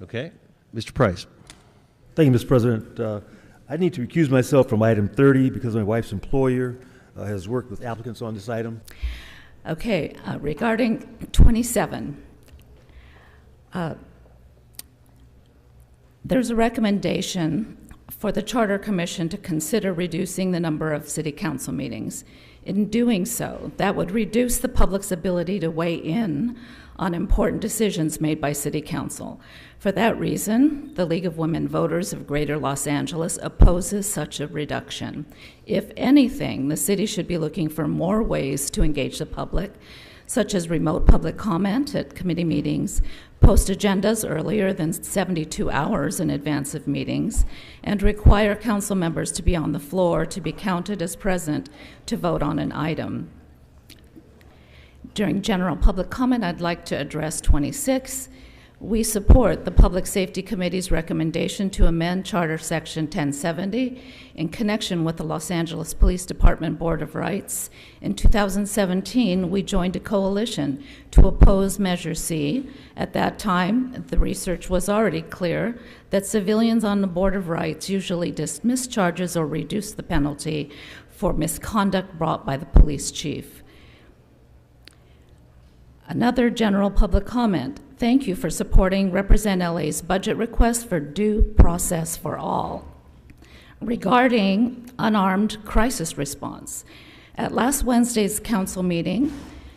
Okay. Mr. Price. Thank you, Mr. President. I need to recuse myself from item 30 because my wife's employer has worked with applicants on this item. Okay, regarding 27, there's a recommendation for the Charter Commission to consider reducing the number of city council meetings. In doing so, that would reduce the public's ability to weigh in on important decisions made by City Council. For that reason, the League of Women Voters of Greater Los Angeles opposes such a reduction. If anything, the city should be looking for more ways to engage the public, such as remote public comment at committee meetings, post agendas earlier than 72 hours in advance of meetings, and require council members to be on the floor to be counted as present to vote on an item. During general public comment, I'd like to address 26. We support the Public Safety Committee's recommendation to amend Charter Section 1070 in connection with the Los Angeles Police Department Board of Rights. In 2017, we joined a coalition to oppose Measure C. At that time, the research was already clear that civilians on the Board of Rights usually dismiss charges or reduce the penalty for misconduct brought by the police chief. Another general public comment. Thank you for supporting Represent LA's budget request for due process for all. Regarding unarmed crisis response, at last Wednesday's council meeting,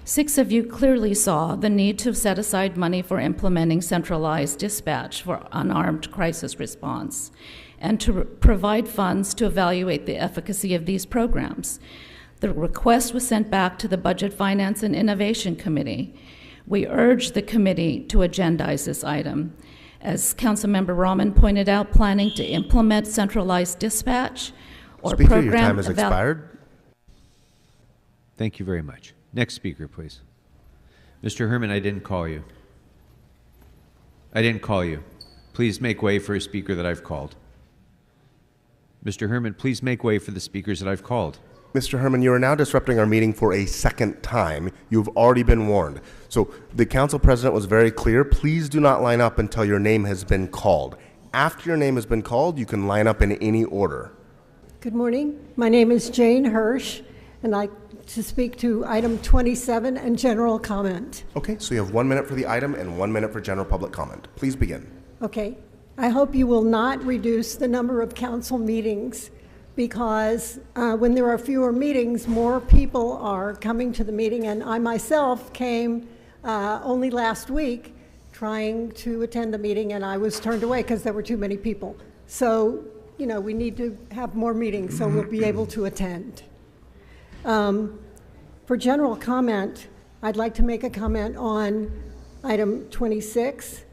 6 of you clearly saw the need to set aside money for implementing centralized dispatch for unarmed crisis response and to provide funds to evaluate the efficacy of these programs. The request was sent back to the Budget, Finance, and Innovation Committee. We urge the committee to agendize this item. As Councilmember Rahman pointed out, planning to implement centralized dispatch or Speaker, program... your time has expired. Thank you very much. Next speaker, please. Mr. Herman, I didn't call you. I didn't call you. Please make way for a speaker that I've called. Mr. Herman, please make way for the speakers that I've called. Mr. Herman, you are now disrupting our meeting for a second time. You've already been warned. So the council president was very clear. Please do not line up until your name has been called. After your name has been called, you can line up in any order. Good morning. My name is Jane Hirsch, and I'd like to speak to item 27 and general comment. Okay, so you have 1 minute for the item and 1 minute for general public comment. Please begin. Okay. I hope you will not reduce the number of council meetings, because when there are fewer meetings, more people are coming to the meeting, and I myself came only last week trying to attend a meeting, and I was turned away because there were too many people. So, you know, we need to have more meetings so we'll be able to attend. For general comment, I'd like to make a comment on item 26.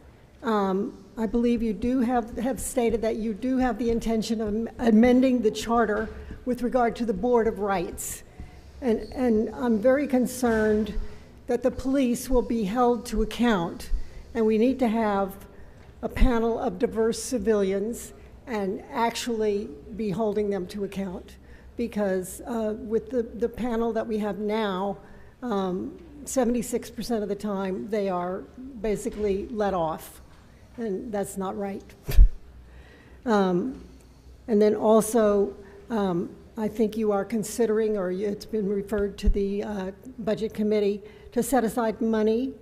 I believe you do have stated that you do have the intention of amending the charter with regard to the Board of Rights. And I'm very concerned that the police will be held to account, and we need to have a panel of diverse civilians and actually be holding them to account. Because with the panel that we have now, 76% of the time they are basically let off. And that's not right. And then also, I think you are considering, or it's been referred to the Budget Committee, to set aside money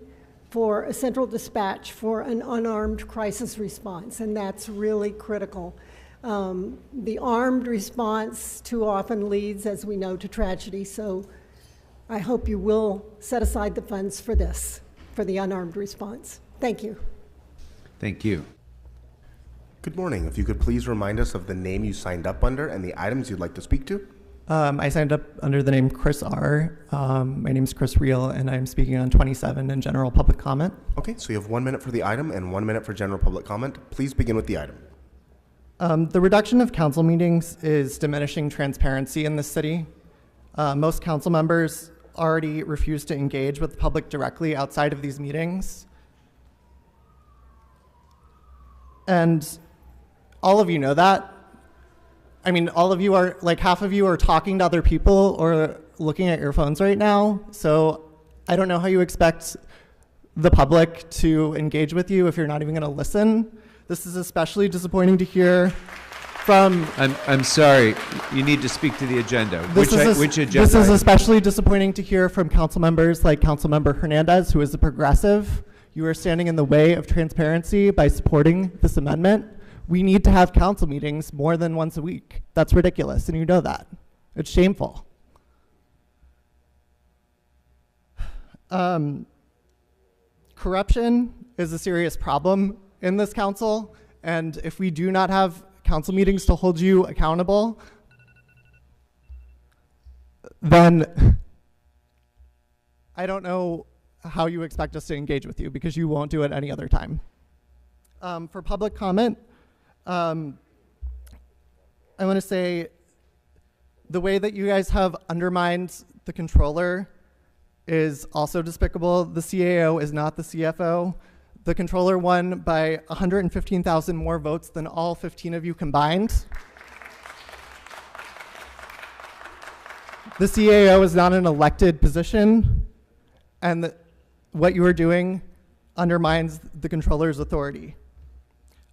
for a central dispatch for an unarmed crisis response, and that's really critical. The armed response too often leads, as we know, to tragedy, so I hope you will set aside the funds for this, for the unarmed response. Thank you. Thank you. Good morning. If you could please remind us of the name you signed up under and the items you'd like to speak to. I signed up under the name Chris R. My name is Chris Reel, and I'm speaking on 27 in general public comment. Okay, so you have 1 minute for the item and 1 minute for general public comment. Please begin with the item. The reduction of council meetings is diminishing transparency in this city. Most council members already refuse to engage with the public directly outside of these meetings. And all of you know that. I mean, all of you are, like, half of you are talking to other people or looking at your phones right now. So I don't know how you expect the public to engage with you if you're not even going to listen. This is especially disappointing to hear from... I'm sorry. You need to speak to the agenda. Which agenda? This is especially disappointing to hear from council members like Councilmember Hernandez, who is a progressive. You are standing in the way of transparency by supporting this amendment. We need to have council meetings more than once a week. That's ridiculous, and you know that. It's shameful. Corruption is a serious problem in this council, and if we do not have council meetings to hold you accountable, then I don't know how you expect us to engage with you, because you won't do it any other time. For public comment, I want to say the way that you guys have undermined the controller is also despicable. The CAO is not the CFO. The controller won by 115,000 more votes than all 15 of you combined. The CAO is not an elected position, and what you are doing undermines the controller's authority.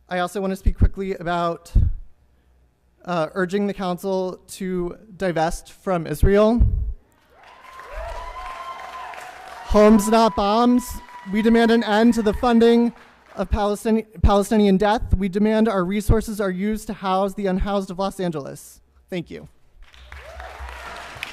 I also want to speak quickly about urging the council to divest from Israel. Homes, not bombs. We demand an end to the funding of Palestinian death. We demand our resources are used to house the unhoused of Los Angeles. Thank you.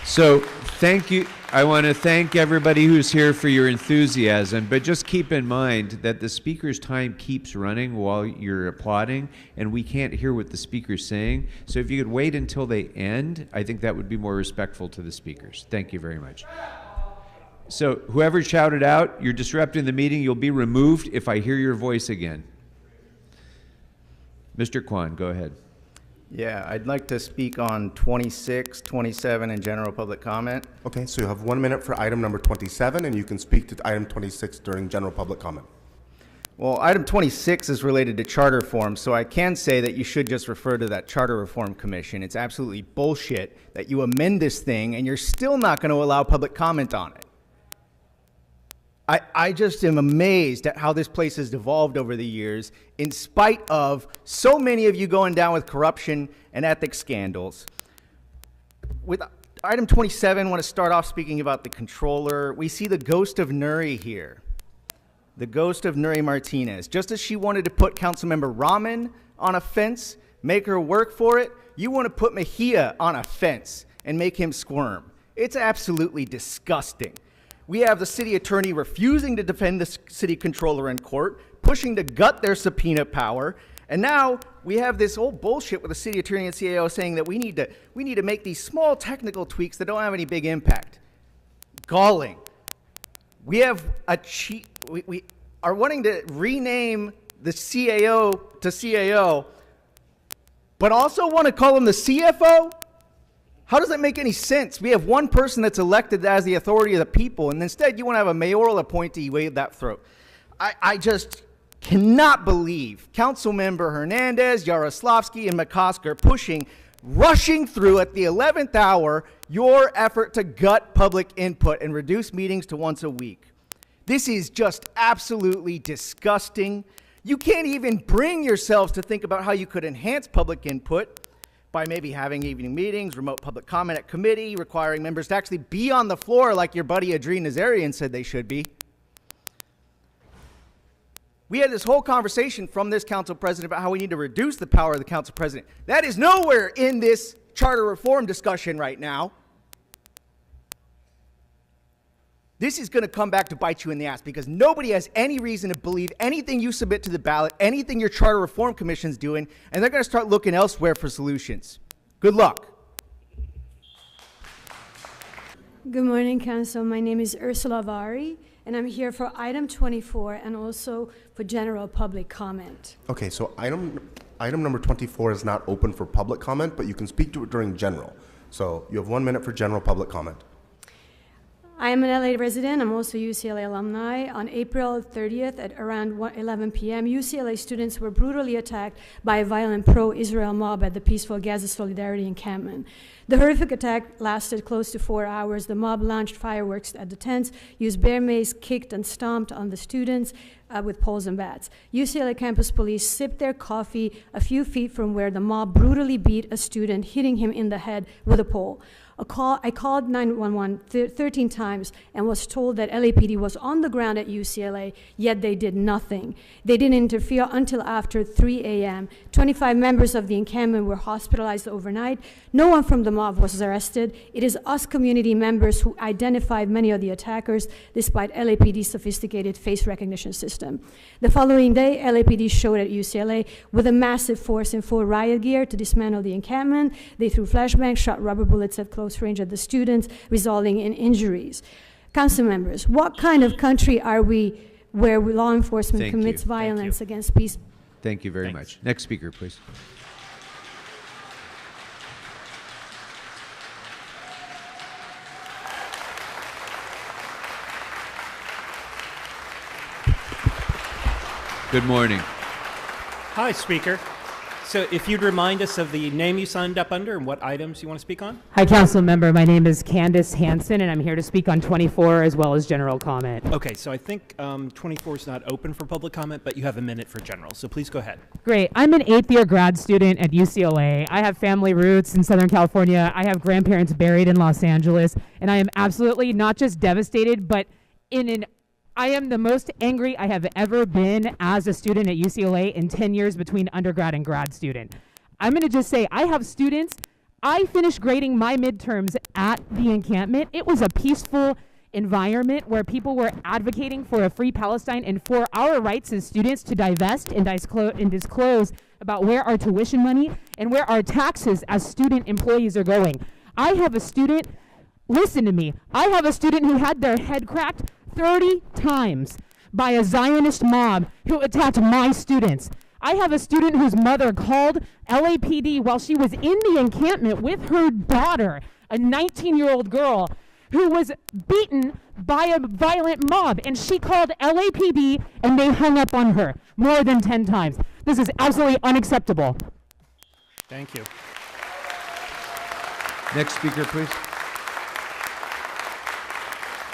So thank you. I want to thank everybody who's here for your enthusiasm, but just keep in mind that the speaker's time keeps running while you're applauding, and we can't hear what the speaker's saying. So if you could wait until they end, I think that would be more respectful to the speakers. Thank you very much. So whoever shouted out, you're disrupting the meeting. You'll be removed if I hear your voice again. Mr. Kwan, go ahead. Yeah, I'd like to speak on 26, 27, and general public comment. Okay, so you have 1 minute for item number 27, and you can speak to item 26 during general public comment. Well, item 26 is related to charter reform, so I can say that you should just refer to that Charter Reform Commission. It's absolutely bullshit that you amend this thing and you're still not going to allow public comment on it. I just am amazed at how this place has devolved over the years, in spite of so many of you going down with corruption and ethics scandals. With item 27, I want to start off speaking about the controller. We see the ghost of Nuri here. The ghost of Nuri Martinez. Just as she wanted to put Councilmember Rahman on a fence, make her work for it, you want to put Mejia on a fence and make him squirm. It's absolutely disgusting. We have the city attorney refusing to defend the city controller in court, pushing to gut their subpoena power, and now we have this old bullshit with the city attorney and CAO saying that we need to make these small technical tweaks that don't have any big impact. Galling. We have we are wanting to rename the CAO to CAO, but also want to call him the CFO? How does that make any sense? We have one person that's elected as the authority of the people, and instead you want to have a mayoral appointee wave that throat. I just cannot believe Councilmember Hernandez, Yaroslavsky, and McCosker rushing through at the 11th hour your effort to gut public input and reduce meetings to once a week. This is just absolutely disgusting. You can't even bring yourselves to think about how you could enhance public input by maybe having evening meetings, remote public comment at committee, requiring members to actually be on the floor like your buddy Adrien Nazarian said they should be. We had this whole conversation from this council president about how we need to reduce the power of the council president. That is nowhere in this charter reform discussion right now. This is going to come back to bite you in the ass because nobody has any reason to believe anything you submit to the ballot, anything your Charter Reform Commission's doing, and they're going to start looking elsewhere for solutions. Good luck. Good morning, Council. My name is Ursula Vari, and I'm here for item 24 and also for general public comment. Okay, so item number 24 is not open for public comment, but you can speak to it during general. So you have 1 minute for general public comment. I am an LA resident. I'm also UCLA alumni. On April 30th at around 11 p.m., UCLA students were brutally attacked by a violent pro-Israel mob at the peaceful Gaza Solidarity encampment. The horrific attack lasted close to 4 hours. The mob launched fireworks at the tents, used bear mace, kicked and stomped on the students with poles and bats. UCLA campus police sipped their coffee a few feet from where the mob brutally beat a student, hitting him in the head with a pole. I called 911 13 times and was told that LAPD was on the ground at UCLA, yet they did nothing. They didn't interfere until after 3 a.m. 25 members of the encampment were hospitalized overnight. No one from the mob was arrested. It is us community members who identified many of the attackers, despite LAPD's sophisticated face recognition system. The following day, LAPD showed at UCLA with a massive force in full riot gear to dismantle the encampment. They threw flashbangs, shot rubber bullets at close range at the students, resulting in injuries. Council members, what kind of country are we where law enforcement commits violence against peace? Thank you very much. Next speaker, please. Good morning. Hi, Speaker. So if you'd remind us of the name you signed up under and what items you want to speak on? Hi, Council Member. My name is Candace Hansen, and I'm here to speak on 24 as well as general comment. Okay, so I think 24 is not open for public comment, but you have a minute for general, so please go ahead. Great. I'm an 8th-year grad student at UCLA. I have family roots in Southern California. I have grandparents buried in Los Angeles, and I am absolutely not just devastated, but I am the most angry I have ever been as a student at UCLA in 10 years between undergrad and grad student. I'm going to just say, I have students. I finished grading my midterms at the encampment. It was a peaceful environment where people were advocating for a free Palestine and for our rights as students to divest and disclose about where our tuition money and where our taxes as student employees are going. I have a student, listen to me, I have a student who had their head cracked 30 times by a Zionist mob who attacked my students. I have a student whose mother called LAPD while she was in the encampment with her daughter, a 19-year-old girl who was beaten by a violent mob, and she called LAPD and they hung up on her more than 10 times. This is absolutely unacceptable. Thank you. Next speaker, please.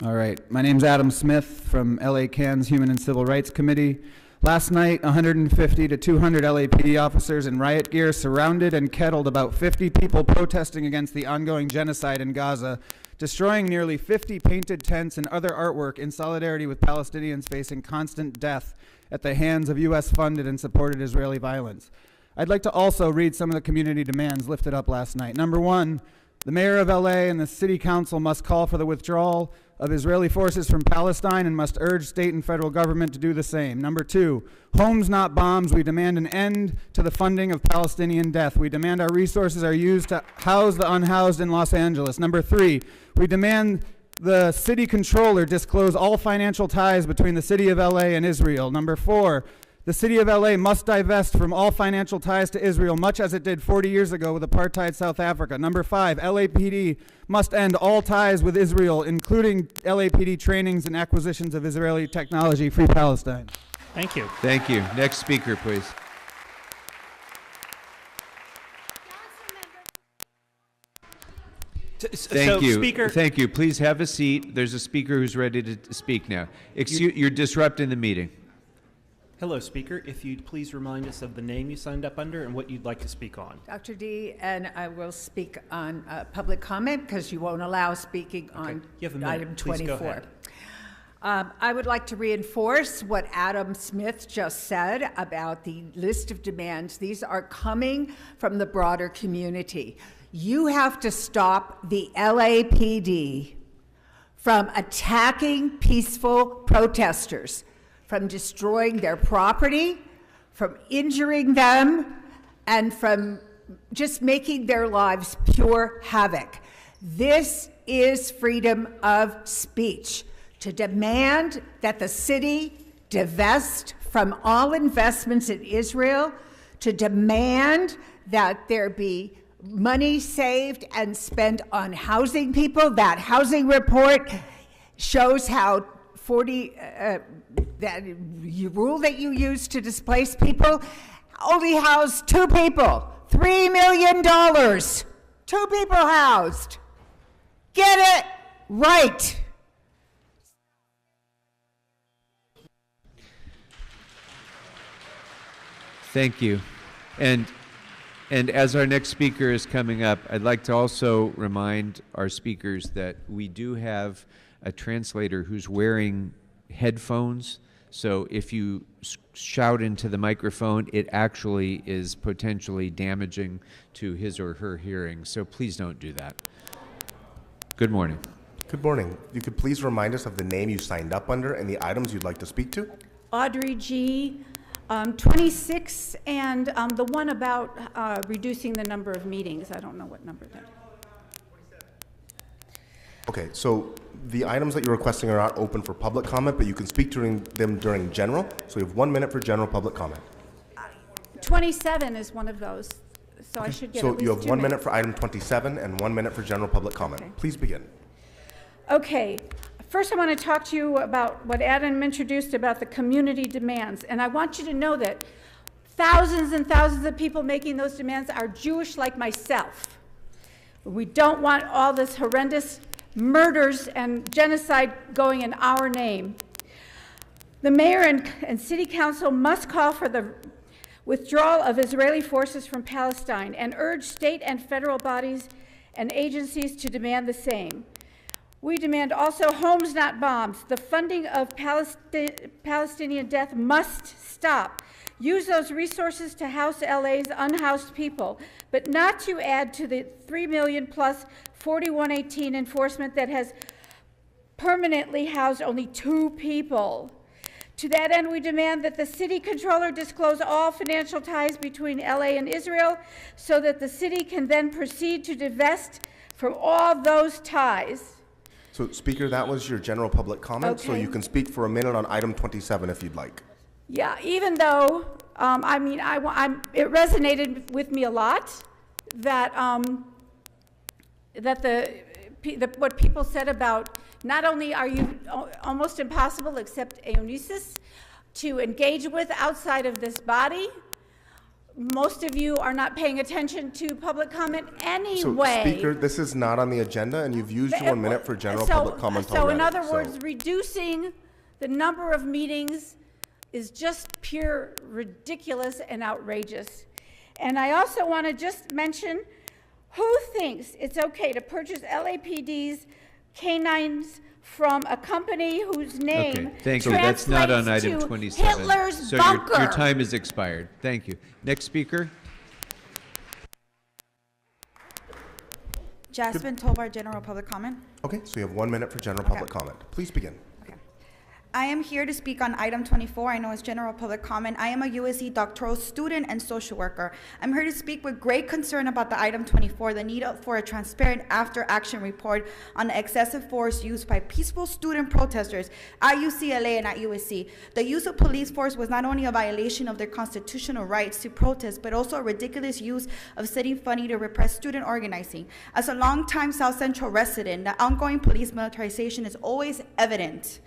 All right. My name's Adam Smith from LA CAN's Human and Civil Rights Committee. Last night, 150 to 200 LAPD officers in riot gear surrounded and kettled about 50 people protesting against the ongoing genocide in Gaza, destroying nearly 50 painted tents and other artwork in solidarity with Palestinians facing constant death at the hands of U.S.-funded and supported Israeli violence. I'd like to also read some of the community demands lifted up last night. Number one, the mayor of LA and the city council must call for the withdrawal of Israeli forces from Palestine and must urge state and federal government to do the same. Number two, homes not bombs. We demand an end to the funding of Palestinian death. We demand our resources are used to house the unhoused in Los Angeles. Number three, we demand the city controller disclose all financial ties between the city of LA and Israel. Number four, the city of LA must divest from all financial ties to Israel, much as it did 40 years ago with apartheid South Africa. Number five, LAPD must end all ties with Israel, including LAPD trainings and acquisitions of Israeli technology. Free Palestine. Thank you. Thank you. Next speaker, please. Thank you. Speaker. Thank you. Please have a seat. There's a speaker who's ready to speak now. You're disrupting the meeting. Hello, Speaker. If you'd please remind us of the name you signed up under and what you'd like to speak on. Dr. D, and I will speak on public comment because you won't allow speaking on You have a minute. item Please 24. go ahead. I would like to reinforce what Adam Smith just said about the list of demands. These are coming from the broader community. You have to stop the LAPD from attacking peaceful protesters, from destroying their property, from injuring them, and from just making their lives pure havoc. This is freedom of speech. To demand that the city divest from all investments in Israel, to demand that there be money saved and spent on housing people. That housing report shows how that rule that you use to displace people only housed 2 people. $3 million. 2 people housed. Get it right. Thank you. And as our next speaker is coming up, I'd like to also remind our speakers that we do have a translator who's wearing headphones. So if you shout into the microphone, it actually is potentially damaging to his or her hearing. So please don't do that. Good morning. Good morning. You could please remind us of the name you signed up under and the items you'd like to speak to? Audrey G., 26, and the one about reducing the number of meetings. I don't know what number that is. Okay, so the items that you're requesting are not open for public comment, but you can speak during them during general. So you have 1 minute for general public comment. 27 is one of those, so I should get at least 2 minutes. So you have 1 minute for item 27 and 1 minute for general public comment. Okay. Please begin. Okay, first I want to talk to you about what Adam introduced about the community demands. And I want you to know that thousands and thousands of people making those demands are Jewish like myself. We don't want all this horrendous murders and genocide going in our name. The mayor and city council must call for the withdrawal of Israeli forces from Palestine and urge state and federal bodies and agencies to demand the same. We demand also homes, not bombs. The funding of Palestinian death must stop. Use those resources to house LA's unhoused people, but not to add to the 3 million plus 4118 enforcement that has permanently housed only 2 people. To that end, we demand that the city controller disclose all financial ties between LA and Israel so that the city can then proceed to divest from all those ties. So, Speaker, that was your general public comment, so Okay. you can speak for a minute on item 27 if you'd like. Yeah, even though, it resonated with me a lot that, what people said about not only are you almost impossible except Eunisses to engage with outside of this body, most of you are not paying attention to public comment anyway. So, Speaker, this is not on the agenda, and you've used your 1 minute for general public comment already. So, in other words, reducing the number of meetings is just pure ridiculous and outrageous. And I also want to just mention, who thinks it's okay to purchase LAPD's canines from a company whose name Okay, thank you. That's not on translates item to 27. Hitler's So bunker. your time has expired. Thank you. Next speaker. Jasmine Tovar, general public comment. Okay, so you have 1 minute for general public comment. Please begin. I am here to speak on item 24. I know it's general public comment. I am a USC doctoral student and social worker. I'm here to speak with great concern about the item 24, the need for a transparent after-action report on the excessive force used by peaceful student protesters at UCLA and at USC. The use of police force was not only a violation of their constitutional rights to protest, but also a ridiculous use of city funding to repress student organizing. As a longtime South Central resident, the ongoing police militarization is always evident.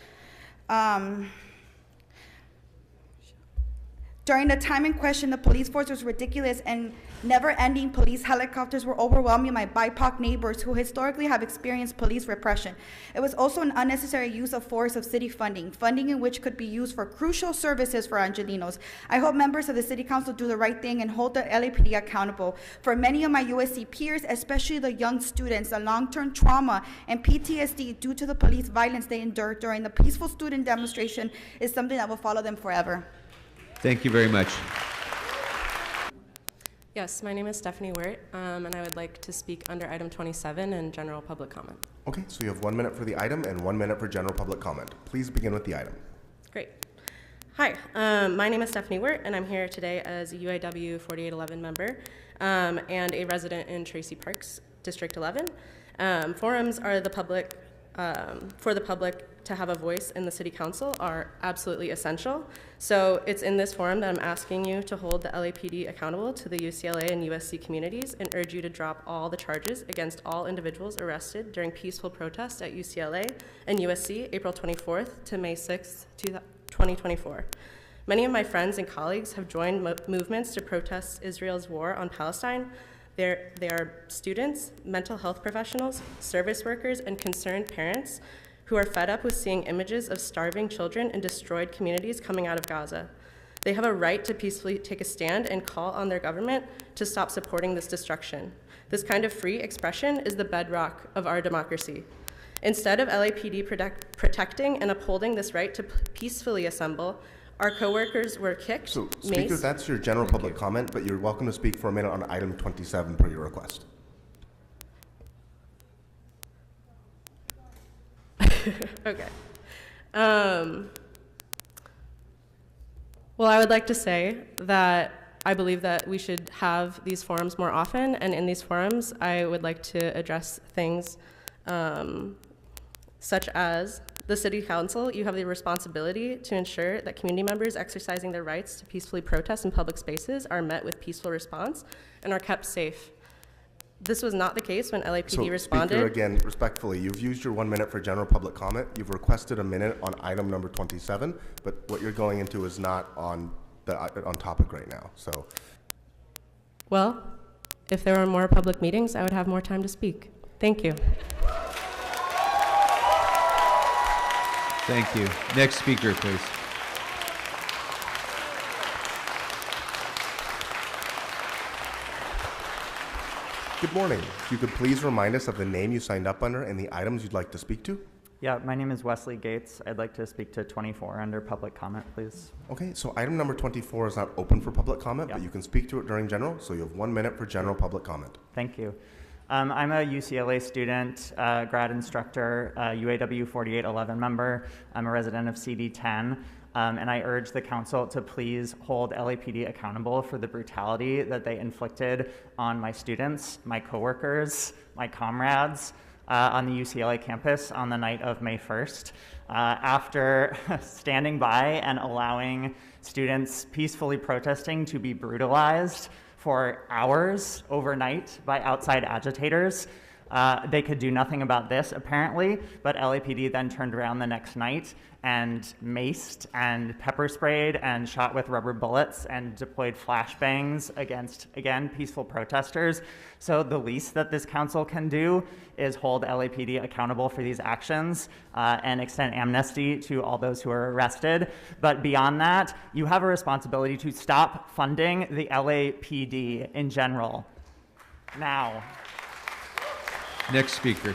During the time in question, the police force was ridiculous and never-ending police helicopters were overwhelming my BIPOC neighbors who historically have experienced police repression. It was also an unnecessary use of force of city funding in which could be used for crucial services for Angelinos. I hope members of the City Council do the right thing and hold the LAPD accountable. For many of my USC peers, especially the young students, the long-term trauma and PTSD due to the police violence they endured during the peaceful student demonstration is something that will follow them forever. Thank you very much. Yes, my name is Stephanie Wirt, and I would like to speak under item 27 and general public comment. Okay, so you have 1 minute for the item and 1 minute for general public comment. Please begin with the item. Great. Hi, my name is Stephanie Wirt, and I'm here today as a UAW 4811 member and a resident in Tracy Parks, District 11. Forums are the public, for the public to have a voice in the city council are absolutely essential. So it's in this forum that I'm asking you to hold the LAPD accountable to the UCLA and USC communities and urge you to drop all the charges against all individuals arrested during peaceful protests at UCLA and USC April 24th to May 6th, 2024. Many of my friends and colleagues have joined movements to protest Israel's war on Palestine. They are students, mental health professionals, service workers, and concerned parents who are fed up with seeing images of starving children and destroyed communities coming out of Gaza. They have a right to peacefully take a stand and call on their government to stop supporting this destruction. This kind of free expression is the bedrock of our democracy. Instead of LAPD protecting and upholding this right to peacefully assemble, our coworkers were kicked, So, Speaker, maced. that's your general public comment, but you're welcome to speak for a minute on item 27 per your request. Okay. Well, I would like to say that I believe that we should have these forums more often, and in these forums, I would like to address things such as the City Council. You have the responsibility to ensure that community members exercising their rights to peacefully protest in public spaces are met with peaceful response and are kept safe. This was not the case when LAPD responded. Speaker, again, respectfully, you've used your 1 minute for general public comment. You've requested a minute on item number 27, but what you're going into is not on topic right now. So, Well, if there were more public meetings, I would have more time to speak. Thank you. Thank you. Next speaker, please. good morning. If you could please remind us of the name you signed up under and the items you'd like to speak to. Yeah, my name is Wesley Gates. I'd like to speak to 24 under public comment, please. Okay, so item number 24 is not open for public comment, but you can speak to it during general, so you have 1 minute for general public comment. Thank you. I'm a UCLA student, grad instructor, UAW 4811 member. I'm a resident of CD10, and I urge the council to please hold LAPD accountable for the brutality that they inflicted on my students, my coworkers, my comrades, on the UCLA campus on the night of May 1st. After standing by and allowing students peacefully protesting to be brutalized for hours overnight by outside agitators, they could do nothing about this, apparently, but LAPD then turned around the next night and maced and pepper sprayed and shot with rubber bullets and deployed flashbangs against, again, peaceful protesters. So the least that this council can do is hold LAPD accountable for these actions and extend amnesty to all those who are arrested. But beyond that, you have a responsibility to stop funding the LAPD in general. Now. Next speaker.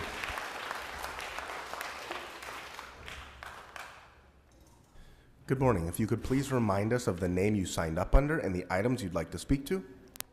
Good morning. If you could please remind us of the name you signed up under and the items you'd like to speak to.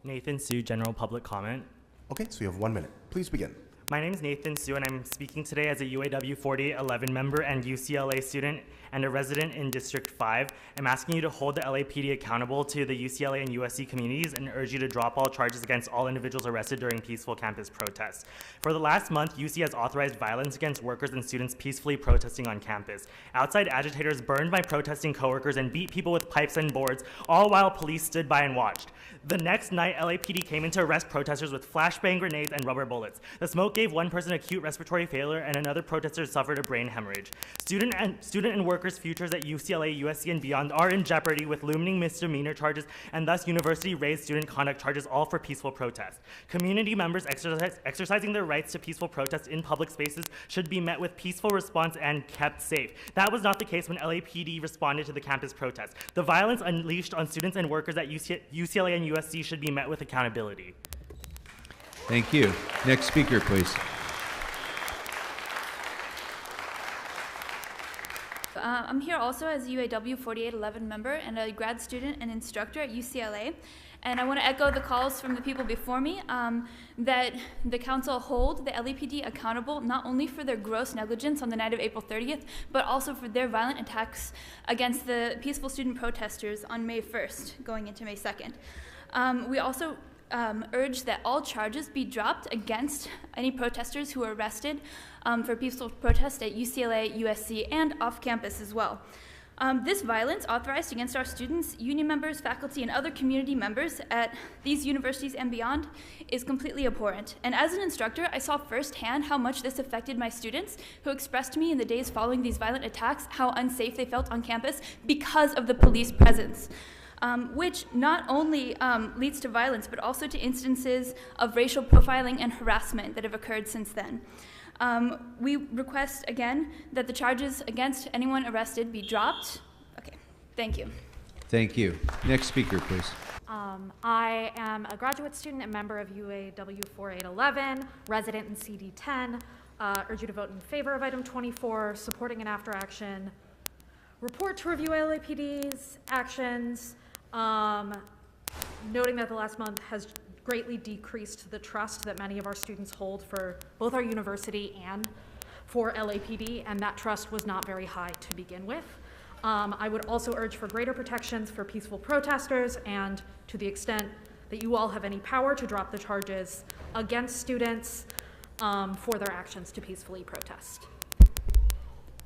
Nathan Sue, general public comment. Okay, so you have 1 minute. Please begin. My name is Nathan Sue, and I'm speaking today as a UAW 4811 member and UCLA student and a resident in District 5. I'm asking you to hold the LAPD accountable to the UCLA and USC communities and urge you to drop all charges against all individuals arrested during peaceful campus protests. For the last month, UC has authorized violence against workers and students peacefully protesting on campus. Outside agitators burned my protesting coworkers and beat people with pipes and boards, all while police stood by and watched. The next night, LAPD came in to arrest protesters with flashbang grenades and rubber bullets. The smoke gave one person acute respiratory failure and another protester suffered a brain hemorrhage. Student and workers' futures at UCLA, USC, and beyond are in jeopardy with looming misdemeanor charges and thus university-raised student conduct charges, all for peaceful protest. Community members exercising their rights to peaceful protest in public spaces should be met with peaceful response and kept safe. That was not the case when LAPD responded to the campus protest. The violence unleashed on students and workers at UCLA and USC should be met with accountability. Thank you. Next speaker, please. I'm here also as a UAW 4811 member and a grad student and instructor at UCLA. And I want to echo the calls from the people before me that the council hold the LAPD accountable not only for their gross negligence on the night of April 30th, but also for their violent attacks against the peaceful student protesters on May 1st, going into May 2nd. We also urge that all charges be dropped against any protesters who were arrested for peaceful protest at UCLA, USC, and off campus as well. This violence authorized against our students, union members, faculty, and other community members at these universities and beyond is completely abhorrent. And as an instructor, I saw firsthand how much this affected my students, who expressed to me in the days following these violent attacks how unsafe they felt on campus because of the police presence. Which not only leads to violence, but also to instances of racial profiling and harassment that have occurred since then. We request, again, that the charges against anyone arrested be dropped. Okay, thank you. Thank you. Next speaker, please. I am a graduate student and member of UAW 4811, resident in CD10. Urge you to vote in favor of item 24, supporting an after-action report to review LAPD's actions, noting that the last month has greatly decreased the trust that many of our students hold for both our university and for LAPD, and that trust was not very high to begin with. I would also urge for greater protections for peaceful protesters, and to the extent that you all have any power, to drop the charges against students for their actions to peacefully protest.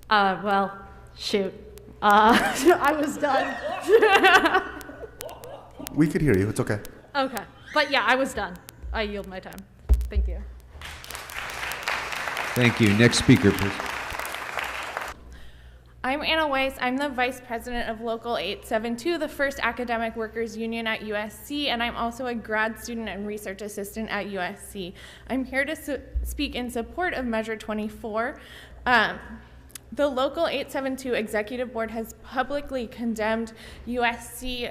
Well, shoot. I was done. We could hear you. It's okay. Okay. But yeah, I was done. I yield my time. Thank you. Thank you. Next speaker, please. I'm Anna Weiss. I'm the Vice President of Local 872, the first academic workers union at USC, and I'm also a grad student and research assistant at USC. I'm here to speak in support of Measure 24. The Local 872 Executive Board has publicly condemned USC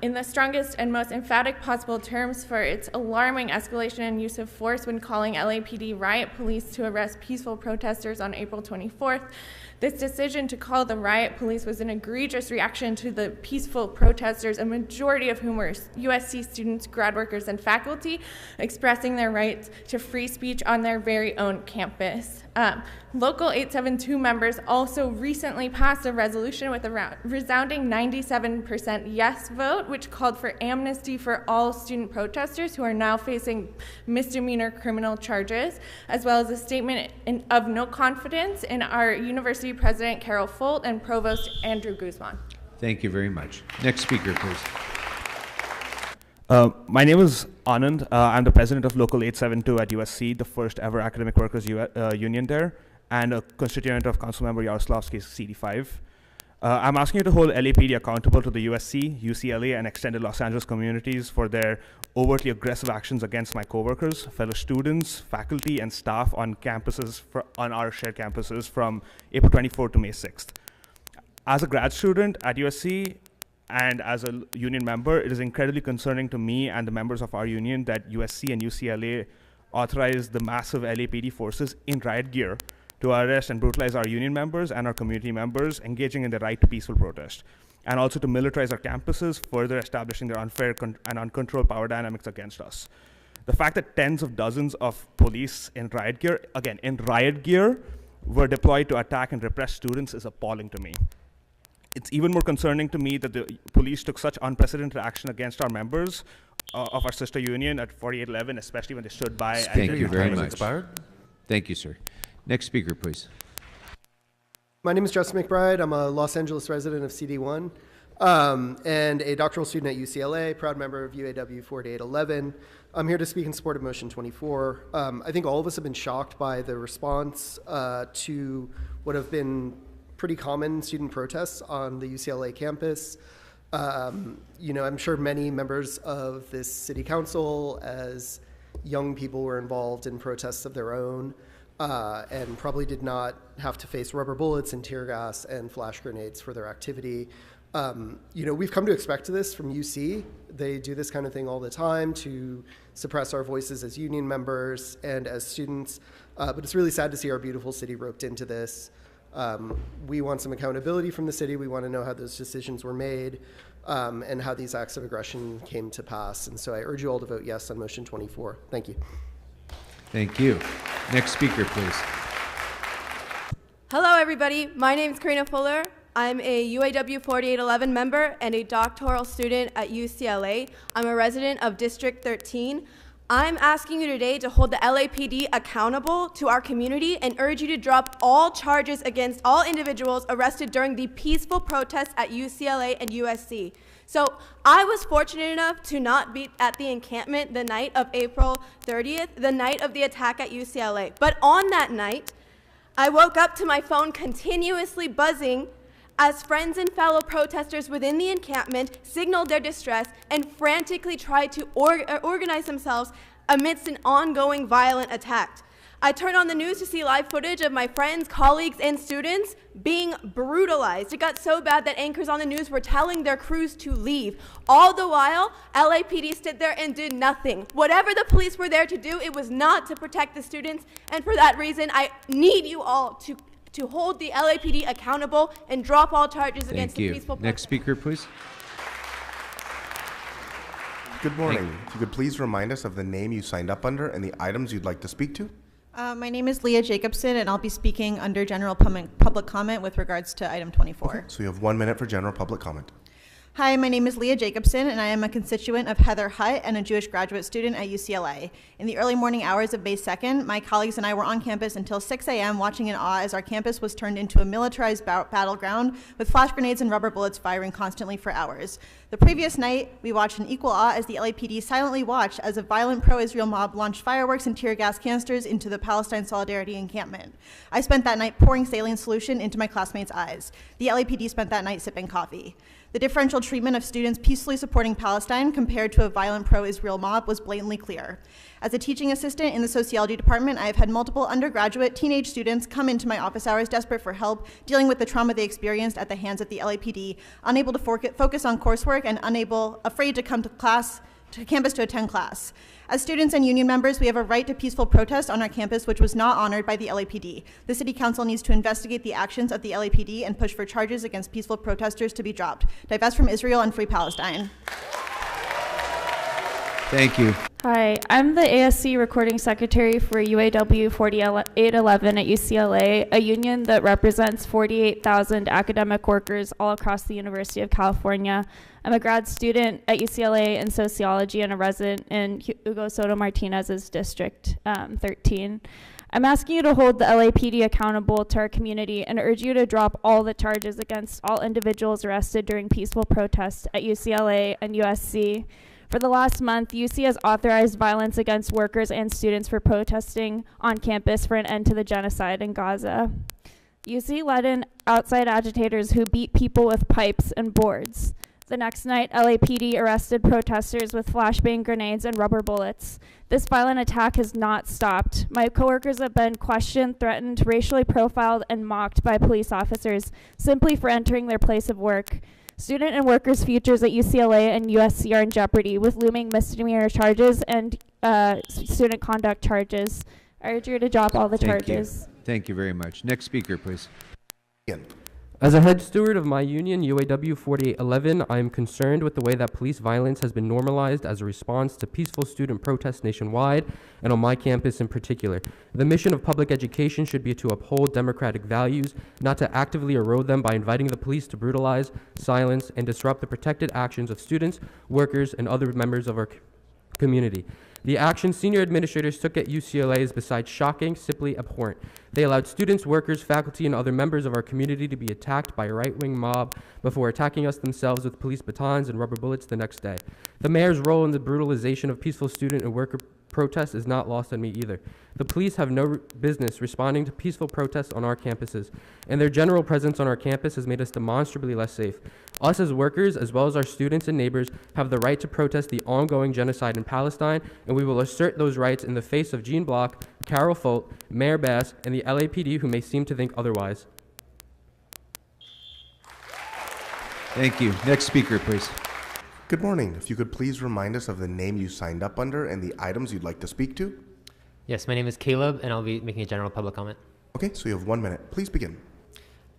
in the strongest and most emphatic possible terms for its alarming escalation and use of force when calling LAPD riot police to arrest peaceful protesters on April 24th. This decision to call the riot police was an egregious reaction to the peaceful protesters, a majority of whom were USC students, grad workers, and faculty, expressing their rights to free speech on their very own campus. Local 872 members also recently passed a resolution with a resounding 97% yes vote, which called for amnesty for all student protesters who are now facing misdemeanor criminal charges, as well as a statement of no confidence in our university president, Carol Folt, and provost, Andrew Guzman. Thank you very much. Next speaker, please. My name is Anand. I'm the president of Local 872 at USC, the first ever academic workers union there, and a constituent of Councilmember Yaroslavsky's CD5. I'm asking you to hold LAPD accountable to the USC, UCLA, and extended Los Angeles communities for their overtly aggressive actions against my coworkers, fellow students, faculty, and staff on campuses, on our shared campuses from April 24th to May 6th. As a grad student at USC, and as a union member, it is incredibly concerning to me and the members of our union that USC and UCLA authorized the massive LAPD forces in riot gear to arrest and brutalize our union members and our community members engaging in the right to peaceful protest, and also to militarize our campuses, further establishing their unfair and uncontrolled power dynamics against us. The fact that tens of dozens of police in riot gear, again, in riot gear, were deployed to attack and repress students is appalling to me. It's even more concerning to me that the police took such unprecedented action against our members of our sister union at 4811, especially when they stood by. Thank you very much. Thank you, sir. Next speaker, please. My name is Justin McBride. I'm a Los Angeles resident of CD1 and a doctoral student at UCLA, proud member of UAW 4811. I'm here to speak in support of Motion 24. I think all of us have been shocked by the response to what have been pretty common student protests on the UCLA campus. You know, I'm sure many members of this city council, as young people, were involved in protests of their own and probably did not have to face rubber bullets and tear gas and flash grenades for their activity. You know, we've come to expect this from UC. They do this kind of thing all the time to suppress our voices as union members and as students. But it's really sad to see our beautiful city roped into this. We want some accountability from the city. We want to know how those decisions were made and how these acts of aggression came to pass. And so I urge you all to vote yes on Motion 24. Thank you. Thank you. Next speaker, please. Hello, everybody. My name is Karina Fuller. I'm a UAW 4811 member and a doctoral student at UCLA. I'm a resident of District 13. I'm asking you today to hold the LAPD accountable to our community and urge you to drop all charges against all individuals arrested during the peaceful protests at UCLA and USC. So I was fortunate enough to not be at the encampment the night of April 30th, the night of the attack at UCLA. But on that night, I woke up to my phone continuously buzzing as friends and fellow protesters within the encampment signaled their distress and frantically tried to organize themselves amidst an ongoing violent attack. I turned on the news to see live footage of my friends, colleagues, and students being brutalized. It got so bad that anchors on the news were telling their crews to leave. All the while, LAPD stood there and did nothing. Whatever the police were there to do, it was not to protect the students, and for that reason, I need you all to hold the LAPD accountable and drop all charges against the peaceful protest. Next speaker, please. Good morning. If you could please remind us of the name you signed up under and the items you'd like to speak to. My name is Leah Jacobson, and I'll be speaking under general public comment with regards to item 24. Okay, so you have 1 minute for general public comment. Hi, my name is Leah Jacobson, and I am a constituent of Heather Hutt and a Jewish graduate student at UCLA. In the early morning hours of May 2nd, my colleagues and I were on campus until 6 a.m. watching in awe as our campus was turned into a militarized battleground with flash grenades and rubber bullets firing constantly for hours. The previous night, we watched in equal awe as the LAPD silently watched as a violent pro-Israel mob launched fireworks and tear gas canisters into the Palestine Solidarity encampment. I spent that night pouring saline solution into my classmates' eyes. The LAPD spent that night sipping coffee. The differential treatment of students peacefully supporting Palestine compared to a violent pro-Israel mob was blatantly clear. As a teaching assistant in the sociology department, I have had multiple undergraduate teenage students come into my office hours desperate for help dealing with the trauma they experienced at the hands of the LAPD, unable to focus on coursework and afraid to come to campus to attend class. As students and union members, we have a right to peaceful protest on our campus, which was not honored by the LAPD. The City Council needs to investigate the actions of the LAPD and push for charges against peaceful protesters to be dropped. Divest from Israel and free Palestine. Thank you. Hi, I'm the ASC recording secretary for UAW 4811 at UCLA, a union that represents 48,000 academic workers all across the University of California. I'm a grad student at UCLA in sociology and a resident in Hugo Soto Martinez's District 13. I'm asking you to hold the LAPD accountable to our community and urge you to drop all the charges against all individuals arrested during peaceful protests at UCLA and USC. For the last month, UC has authorized violence against workers and students for protesting on campus for an end to the genocide in Gaza. UC let in outside agitators who beat people with pipes and boards. The next night, LAPD arrested protesters with flashbang grenades and rubber bullets. This violent attack has not stopped. My coworkers have been questioned, threatened, racially profiled, and mocked by police officers simply for entering their place of work. Student and workers' futures at UCLA and USC are in jeopardy with looming misdemeanor charges and student conduct charges. I urge you to drop all the charges. Thank you very much. Next speaker, please. As a head steward of my union, UAW 4811, I am concerned with the way that police violence has been normalized as a response to peaceful student protests nationwide and on my campus in particular. The mission of public education should be to uphold democratic values, not to actively erode them by inviting the police to brutalize, silence, and disrupt the protected actions of students, workers, and other members of our community. The action senior administrators took at UCLA is besides shocking, simply abhorrent. They allowed students, workers, faculty, and other members of our community to be attacked by a right-wing mob before attacking us themselves with police batons and rubber bullets the next day. The mayor's role in the brutalization of peaceful student and worker protests is not lost on me either. The police have no business responding to peaceful protests on our campuses, and their general presence on our campus has made us demonstrably less safe. Us as workers, as well as our students and neighbors, have the right to protest the ongoing genocide in Palestine, and we will assert those rights in the face of Gene Block, Carol Folt, Mayor Bass, and the LAPD who may seem to think otherwise. Thank you. Next speaker, please. Good morning. If you could please remind us of the name you signed up under and the items you'd like to speak to. Yes, my name is Caleb, and I'll be making a general public comment. Okay, so you have 1 minute. Please begin.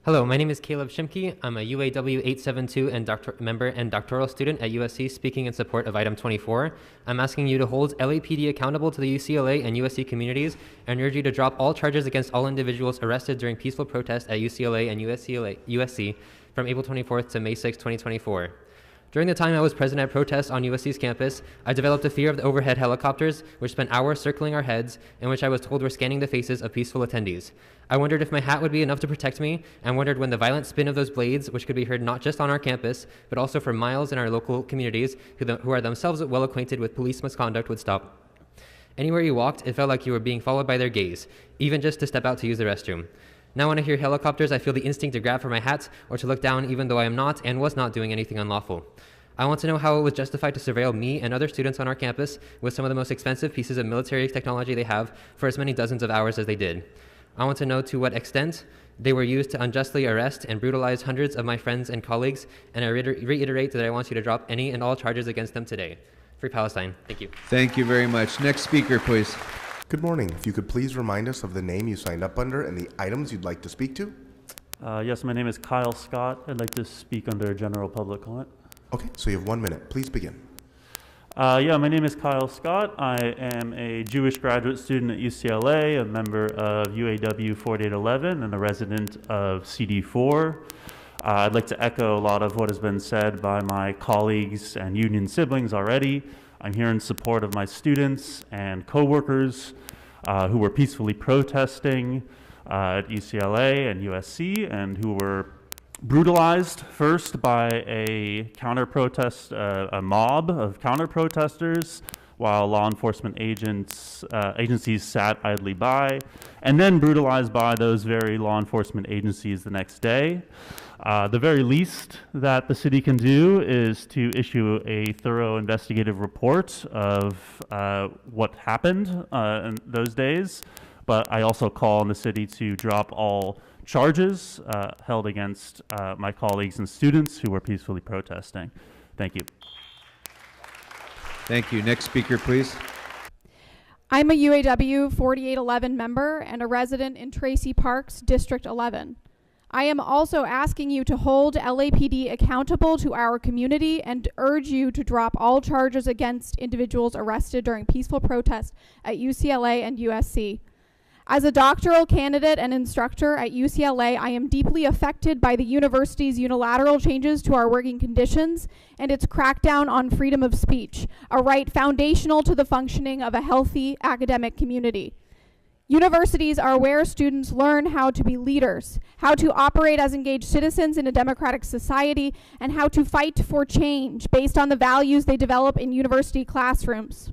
Hello, my name is Caleb Shimke. I'm a UAW 872 member and doctoral student at USC speaking in support of item 24. I'm asking you to hold LAPD accountable to the UCLA and USC communities and urge you to drop all charges against all individuals arrested during peaceful protests at UCLA and USC from April 24th to May 6, 2024. During the time I was present at protests on USC's campus, I developed a fear of the overhead helicopters, which spent hours circling our heads, and which I was told were scanning the faces of peaceful attendees. I wondered if my hat would be enough to protect me, and wondered when the violent spin of those blades, which could be heard not just on our campus, but also for miles in our local communities who are themselves well acquainted with police misconduct, would stop. Anywhere you walked, it felt like you were being followed by their gaze, even just to step out to use the restroom. Now when I hear helicopters, I feel the instinct to grab for my hat or to look down, even though I am not and was not doing anything unlawful. I want to know how it was justified to surveil me and other students on our campus with some of the most expensive pieces of military technology they have for as many dozens of hours as they did. I want to know to what extent they were used to unjustly arrest and brutalize hundreds of my friends and colleagues, and I reiterate that I want you to drop any and all charges against them today. Free Palestine. Thank you. Thank you very much. Next speaker, please. Good morning. If you could please remind us of the name you signed up under and the items you'd like to speak to. Yes, my name is Kyle Scott. I'd like to speak under general public comment. Okay, so you have 1 minute. Please begin. Yeah, my name is Kyle Scott. I am a Jewish graduate student at UCLA, a member of UAW 4811, and a resident of CD4. I'd like to echo a lot of what has been said by my colleagues and union siblings already. I'm here in support of my students and coworkers who were peacefully protesting at UCLA and USC, and who were brutalized first by a counter-protest, a mob of counter-protesters, while law enforcement agencies sat idly by, and then brutalized by those very law enforcement agencies the next day. The very least that the city can do is to issue a thorough investigative report of what happened in those days, but I also call on the city to drop all charges held against my colleagues and students who were peacefully protesting. Thank you. Thank you. Next speaker, please. I'm a UAW 4811 member and a resident in Tracy Parks, District 11. I am also asking you to hold LAPD accountable to our community and urge you to drop all charges against individuals arrested during peaceful protest at UCLA and USC. As a doctoral candidate and instructor at UCLA, I am deeply affected by the university's unilateral changes to our working conditions and its crackdown on freedom of speech, a right foundational to the functioning of a healthy academic community. Universities are where students learn how to be leaders, how to operate as engaged citizens in a democratic society, and how to fight for change based on the values they develop in university classrooms.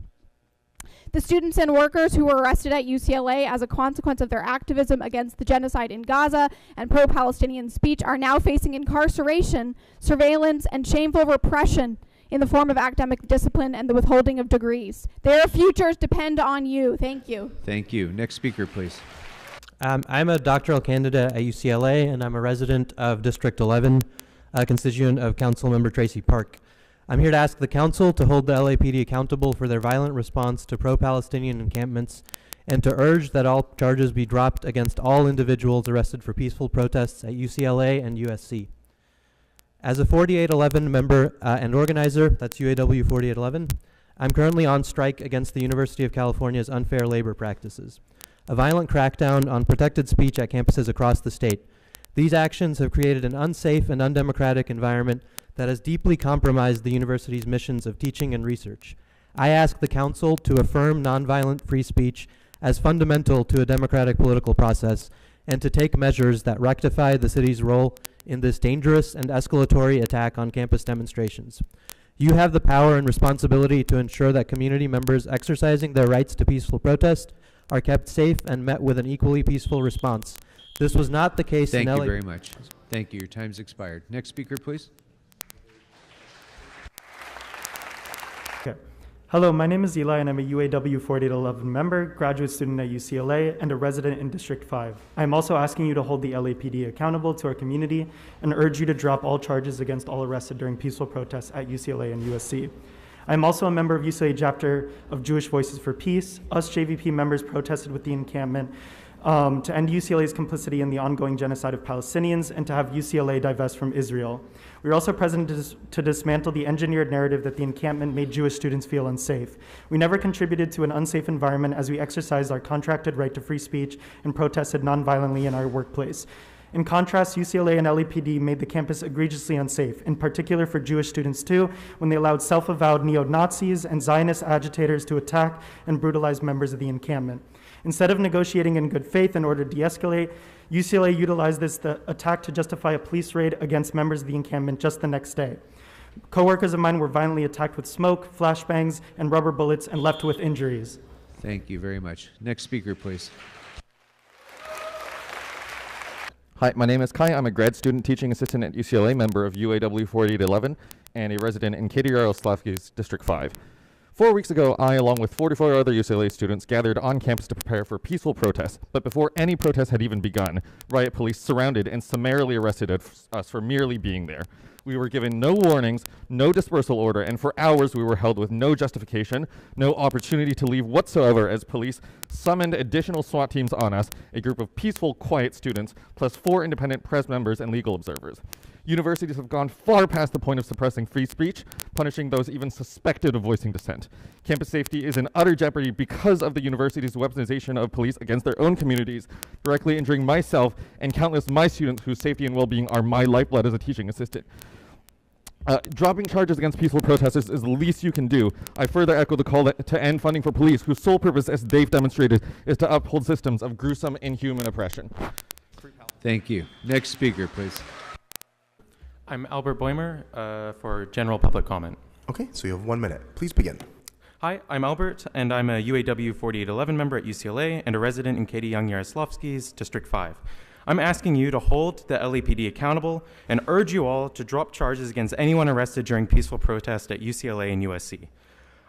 The students and workers who were arrested at UCLA as a consequence of their activism against the genocide in Gaza and pro-Palestinian speech are now facing incarceration, surveillance, and shameful repression in the form of academic discipline and the withholding of degrees. Their futures depend on you. Thank you. Thank you. Next speaker, please. I'm a doctoral candidate at UCLA, and I'm a resident of District 11, a constituent of Councilmember Tracy Park. I'm here to ask the council to hold the LAPD accountable for their violent response to pro-Palestinian encampments and to urge that all charges be dropped against all individuals arrested for peaceful protests at UCLA and USC. As a 4811 member and organizer, that's UAW 4811, I'm currently on strike against the University of California's unfair labor practices, a violent crackdown on protected speech at campuses across the state. These actions have created an unsafe and undemocratic environment that has deeply compromised the university's missions of teaching and research. I ask the council to affirm nonviolent free speech as fundamental to a democratic political process and to take measures that rectify the city's role in this dangerous and escalatory attack on campus demonstrations. You have the power and responsibility to ensure that community members exercising their rights to peaceful protest are kept safe and met with an equally peaceful response. This was not the case in LA. Thank you very much. Thank you. Your time's expired. Next speaker, please. Okay. Hello, my name is Eli, and I'm a UAW 4811 member, graduate student at UCLA, and a resident in District 5. I'm also asking you to hold the LAPD accountable to our community and urge you to drop all charges against all arrested during peaceful protests at UCLA and USC. I'm also a member of UCLA chapter of Jewish Voices for Peace. Us JVP members protested with the encampment to end UCLA's complicity in the ongoing genocide of Palestinians and to have UCLA divest from Israel. We were also present to dismantle the engineered narrative that the encampment made Jewish students feel unsafe. We never contributed to an unsafe environment as we exercised our contracted right to free speech and protested nonviolently in our workplace. In contrast, UCLA and LAPD made the campus egregiously unsafe, in particular for Jewish students too, when they allowed self-avowed neo-Nazis and Zionist agitators to attack and brutalize members of the encampment. Instead of negotiating in good faith in order to de-escalate, UCLA utilized this attack to justify a police raid against members of the encampment just the next day. Coworkers of mine were violently attacked with smoke, flashbangs, and rubber bullets and left with injuries. Thank you very much. Next speaker, please. Hi, my name is Kai. I'm a grad student teaching assistant at UCLA, member of UAW 4811, and a resident in Katie Yaroslavsky's District 5. 4 weeks ago, I, along with 44 other UCLA students, gathered on campus to prepare for peaceful protests. But before any protests had even begun, riot police surrounded and summarily arrested us for merely being there. We were given no warnings, no dispersal order, and for hours we were held with no justification, no opportunity to leave whatsoever, as police summoned additional SWAT teams on us, a group of peaceful, quiet students, plus 4 independent press members and legal observers. Universities have gone far past the point of suppressing free speech, punishing those even suspected of voicing dissent. Campus safety is in utter jeopardy because of the university's weaponization of police against their own communities, directly injuring myself and countless my students whose safety and well-being are my lifeblood as a teaching assistant. Dropping charges against peaceful protesters is the least you can do. I further echo the call to end funding for police, whose sole purpose, as they've demonstrated, is to uphold systems of gruesome, inhuman oppression. Thank you. Next speaker, please. I'm Albert Boimer for general public comment. Okay, so you have 1 minute. Please begin. Hi, I'm Albert, and I'm a UAW 4811 member at UCLA and a resident in Katie Yaroslavsky's District 5. I'm asking you to hold the LAPD accountable and urge you all to drop charges against anyone arrested during peaceful protest at UCLA and USC.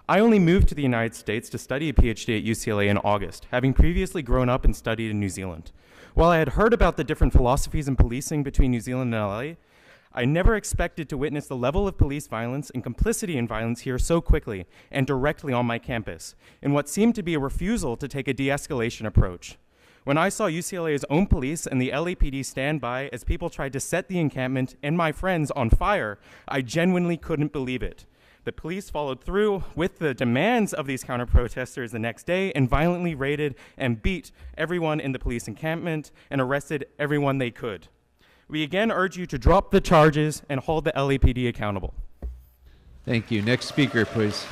I only moved to the United States to study a PhD at UCLA in August, having previously grown up and studied in New Zealand. While I had heard about the different philosophies and policing between New Zealand and LA, I never expected to witness the level of police violence and complicity in violence here so quickly and directly on my campus, in what seemed to be a refusal to take a de-escalation approach. When I saw UCLA's own police and the LAPD stand by as people tried to set the encampment and my friends on fire, I genuinely couldn't believe it. The police followed through with the demands of these counter-protesters the next day and violently raided and beat everyone in the police encampment and arrested everyone they could. We again urge you to drop the charges and hold the LAPD accountable. Thank you. Next speaker, please.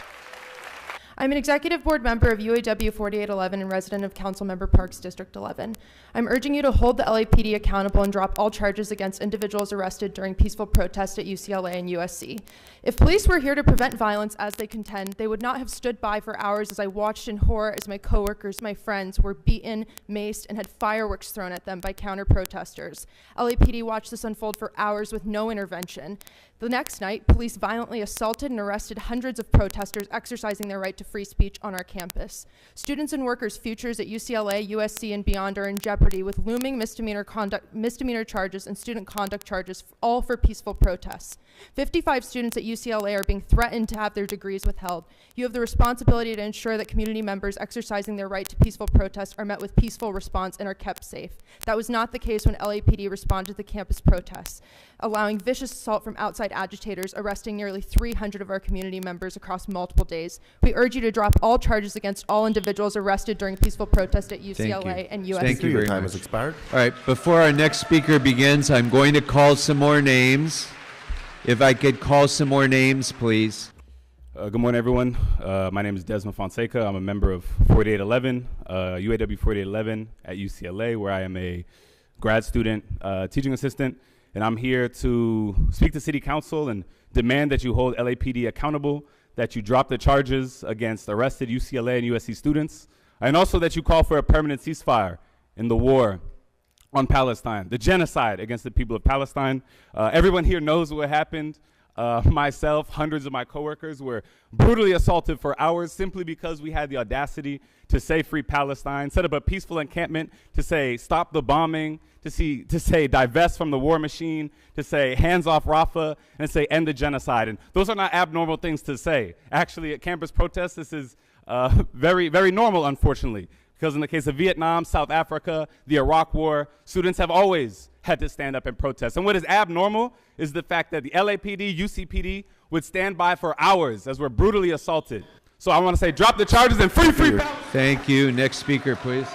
I'm an executive board member of UAW 4811 and resident of Councilmember Parks District 11. I'm urging you to hold the LAPD accountable and drop all charges against individuals arrested during peaceful protest at UCLA and USC. If police were here to prevent violence as they contend, they would not have stood by for hours as I watched in horror as my coworkers, my friends, were beaten, maced, and had fireworks thrown at them by counter-protesters. LAPD watched this unfold for hours with no intervention. The next night, police violently assaulted and arrested hundreds of protesters exercising their right to free speech on our campus. Students and workers' futures at UCLA, USC, and beyond are in jeopardy with looming misdemeanor charges and student conduct charges, all for peaceful protests. 55 students at UCLA are being threatened to have their degrees withheld. You have the responsibility to ensure that community members exercising their right to peaceful protest are met with peaceful response and are kept safe. That was not the case when LAPD responded to the campus protests, allowing vicious assault from outside agitators, arresting nearly 300 of our community members across multiple days. We urge you to drop all charges against all individuals arrested during peaceful protest at UCLA and USC. Thank you very Your time much. has expired. All right, before our next speaker begins, I'm going to call some more names. If I could call some more names, please. Good morning, everyone. My name is Desmond Fonseca. I'm a member of 4811, UAW 4811 at UCLA, where I am a grad student, teaching assistant, and I'm here to speak to City Council and demand that you hold LAPD accountable, that you drop the charges against arrested UCLA and USC students, and also that you call for a permanent ceasefire in the war on Palestine, the genocide against the people of Palestine. Everyone here knows what happened. Myself, hundreds of my coworkers were brutally assaulted for hours simply because we had the audacity to say free Palestine, set up a peaceful encampment to say stop the bombing, to say divest from the war machine, to say hands off Rafah, and say end the genocide. And those are not abnormal things to say. Actually, at campus protests, this is very, very normal, unfortunately. Because in the case of Vietnam, South Africa, the Iraq War, students have always had to stand up and protest. And what is abnormal is the fact that the LAPD, UCPD would stand by for hours as we're brutally assaulted. So I want to say drop the charges and free Palestine. Thank you. Next speaker, please.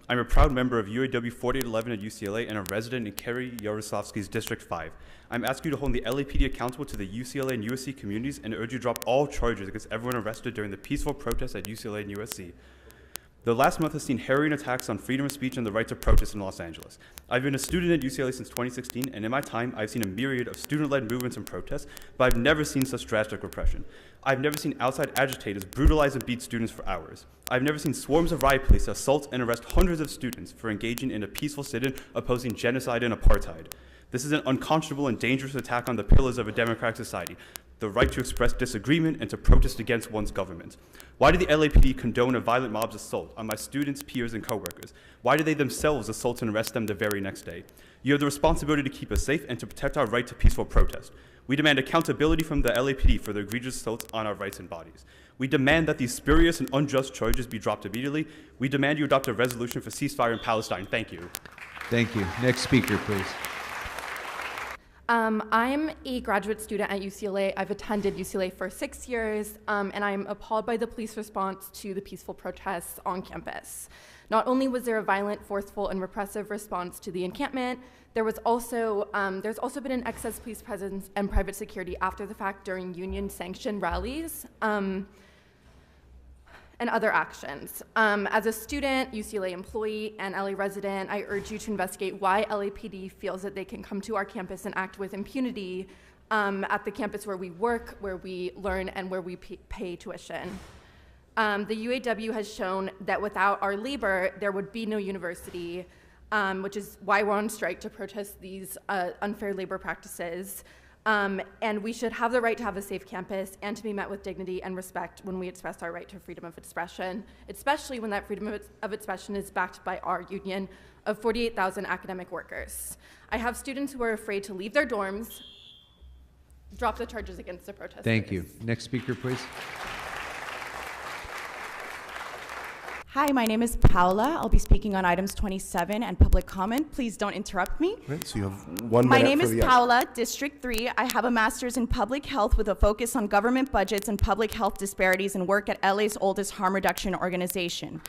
I'm a proud member of UAW 4811 at UCLA and a resident in Kerry Yaroslavsky's District 5. I'm asking you to hold the LAPD accountable to the UCLA and USC communities and urge you to drop all charges against everyone arrested during the peaceful protests at UCLA and USC. The last month has seen harrowing attacks on freedom of speech and the right to protest in Los Angeles. I've been a student at UCLA since 2016, and in my time, I've seen a myriad of student-led movements and protests, but I've never seen such drastic repression. I've never seen outside agitators brutalize and beat students for hours. I've never seen swarms of riot police assault and arrest hundreds of students for engaging in a peaceful sit-in opposing genocide and apartheid. This is an unconscionable and dangerous attack on the pillars of a democratic society, the right to express disagreement and to protest against one's government. Why did the LAPD condone a violent mob's assault on my students, peers, and coworkers? Why did they themselves assault and arrest them the very next day? You have the responsibility to keep us safe and to protect our right to peaceful protest. We demand accountability from the LAPD for their egregious assaults on our rights and bodies. We demand that these spurious and unjust charges be dropped immediately. We demand you adopt a resolution for ceasefire in Palestine. Thank you. Thank you. Next speaker, please. I'm a graduate student at UCLA. I've attended UCLA for 6 years, and I'm appalled by the police response to the peaceful protests on campus. Not only was there a violent, forceful, and repressive response to the encampment, there's also been an excess police presence and private security after the fact during union-sanctioned rallies and other actions. As a student, UCLA employee, and LA resident, I urge you to investigate why LAPD feels that they can come to our campus and act with impunity at the campus where we work, where we learn, and where we pay tuition. The UAW has shown that without our labor, there would be no university, which is why we're on strike to protest these unfair labor practices. And we should have the right to have a safe campus and to be met with dignity and respect when we express our right to freedom of expression, especially when that freedom of expression is backed by our union of 48,000 academic workers. I have students who are afraid to leave their dorms. Drop the charges against the protesters. Thank you. Next speaker, please. Hi, my name is Paula. I'll be speaking on items 27 and public comment. Please don't interrupt me. Right, so you have 1 minute. My name for is the Paula, District 3. I have a master's in public health with a focus on government budgets and public health disparities and work at LA's oldest harm reduction organization.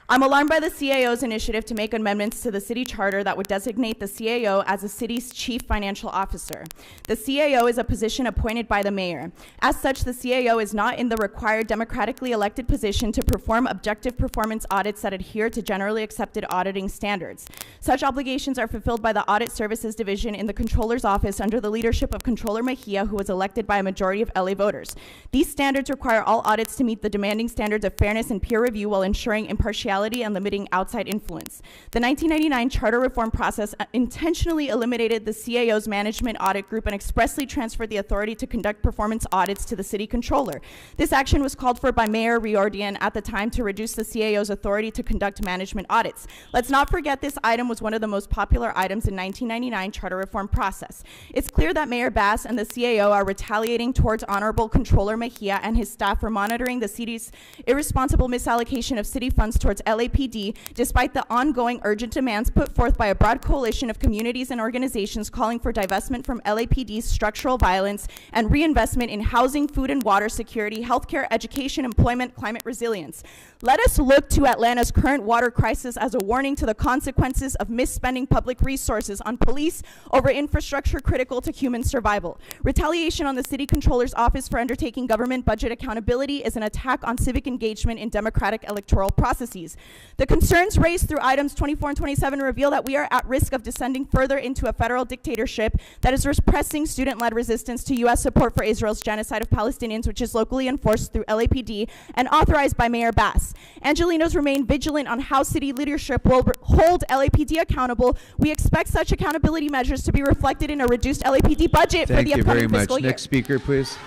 I'm alarmed by the CAO's initiative to make amendments to the city charter that would designate the CAO as the city's chief financial officer. The CAO is a position appointed by the mayor. As such, the CAO is not in the required democratically elected position to perform objective performance audits that adhere to generally accepted auditing standards. Such obligations are fulfilled by the Audit Services Division in the Controller's Office under the leadership of Controller Mejia, who was elected by a majority of LA voters. These standards require all audits to meet the demanding standards of fairness and peer review while ensuring impartiality and limiting outside influence. The 1999 charter reform process intentionally eliminated the CAO's management audit group and expressly transferred the authority to conduct performance audits to the city controller. This action was called for by Mayor Riordan at the time to reduce the CAO's authority to conduct management audits. Let's not forget this item was one of the most popular items in 1999 charter reform process. It's clear that Mayor Bass and the CAO are retaliating towards Honorable Controller Mejia and his staff for monitoring the city's irresponsible misallocation of city funds towards LAPD, despite the ongoing urgent demands put forth by a broad coalition of communities and organizations calling for divestment from LAPD's structural violence and reinvestment in housing, food and water security, healthcare, education, employment, climate resilience. Let us look to Atlanta's current water crisis as a warning to the consequences of misspending public resources on police over infrastructure critical to human survival. Retaliation on the city controller's office for undertaking government budget accountability is an attack on civic engagement in democratic electoral processes. The concerns raised through items 24 and 27 reveal that we are at risk of descending further into a federal dictatorship that is repressing student-led resistance to U.S. support for Israel's genocide of Palestinians, which is locally enforced through LAPD and authorized by Mayor Bass. Angelenos remain vigilant on how city leadership will hold LAPD accountable. We expect such accountability measures to be reflected in a reduced LAPD budget for the upcoming fiscal year. Next speaker, please.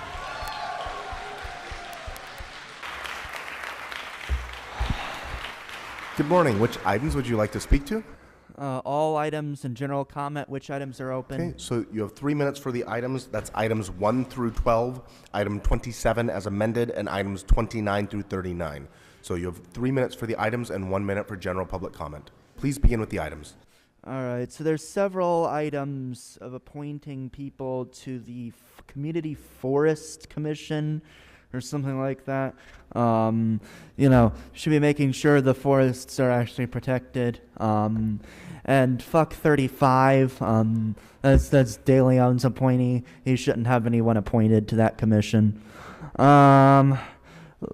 Good morning. Which items would you like to speak to? All items and general comment. Which items are open? Okay, so you have 3 minutes for the items. That's items 1 through 12, item 27 as amended, and items 29 through 39. So you have 3 minutes for the items and 1 minute for general public comment. Please begin with the items. All right, so there's several items of appointing people to the Community Forest Commission. or something like that. Should be making sure the forests are actually protected. And fuck 35. That's De Leon's appointee. He shouldn't have anyone appointed to that commission. Let's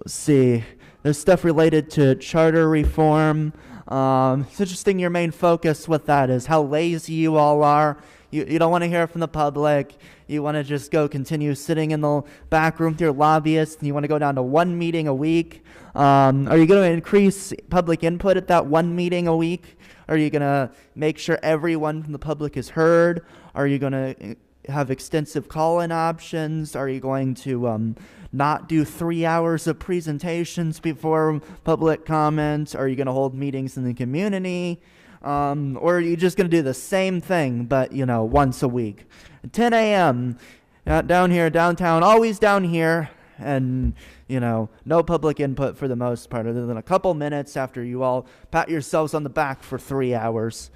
see. There's stuff related to charter reform. It's interesting your main focus with that is how lazy you all are. You don't want to hear from the public. You want to just go continue sitting in the back room with your lobbyists, and you want to go down to one meeting a week. Are you going to increase public input at that one meeting a week? Are you going to make sure everyone from the public is heard? Are you going to have extensive call-in options? Are you going to not do 3 hours of presentations before public comments? Are you going to hold meetings in the community? Or are you just going to do the same thing, but, once a week? 10 a.m., down here, downtown, always down here, and, no public input for the most part, other than a couple minutes after you all pat yourselves on the back for 3 hours.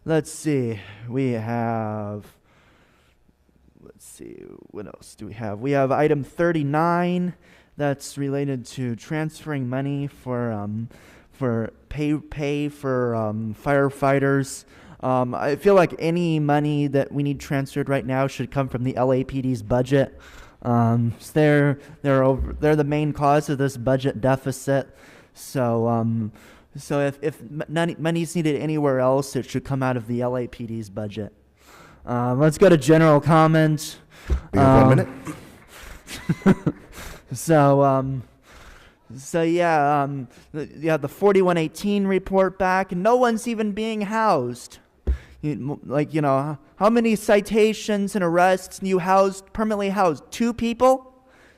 Let's see. What else do we have? We have item 39 that's related to transferring money for pay for firefighters. I feel like any money that we need transferred right now should come from the LAPD's budget. They're the main cause of this budget deficit. So if money's needed anywhere else, it should come out of the LAPD's budget. Let's go to general comment. We have 1 minute. The 4118 report back, and no one's even being housed. How many citations and arrests you permanently housed? 2 people?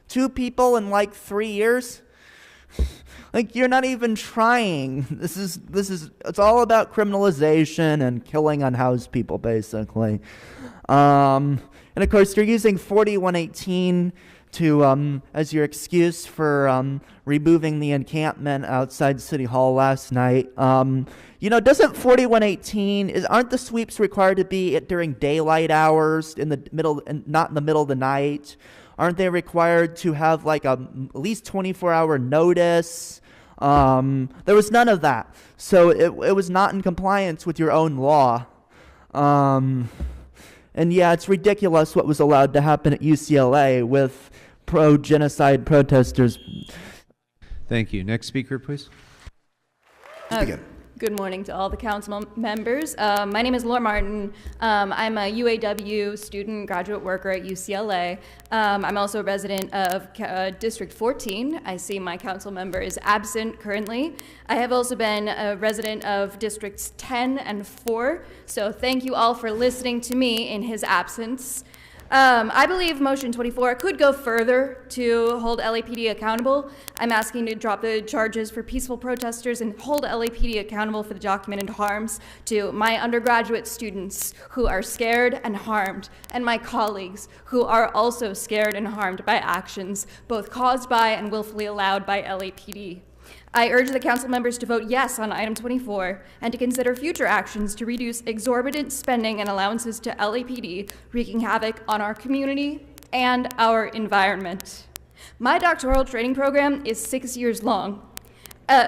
2 people in 3 years? You're not even trying. It's all about criminalization and killing unhoused people, basically. And of course, you're using 4118 to as your excuse for removing the encampment outside City Hall last night. Doesn't 4118 aren't the sweeps required to be during daylight hours in the middle and not in the middle of the night? Aren't they required to have at least 24-hour notice? There was none of that, so it was not in compliance with your own law. And yeah, it's ridiculous what was allowed to happen at UCLA with pro-genocide protesters. Thank you. Next speaker, please. Good morning to all the council members. My name is Laura Martin. I'm a UAW student, graduate worker at UCLA. I'm also a resident of District 14. I see my council member is absent currently. I have also been a resident of Districts 10 and 4, so thank you all for listening to me in his absence. I believe motion 24 could go further to hold LAPD accountable. I'm asking to drop the charges for peaceful protesters and hold LAPD accountable for the documented harms to my undergraduate students who are scared and harmed, and my colleagues who are also scared and harmed by actions both caused by and willfully allowed by LAPD. I urge the council members to vote yes on item 24 and to consider future actions to reduce exorbitant spending and allowances to LAPD, wreaking havoc on our community and our environment. My doctoral training program is 6 years long.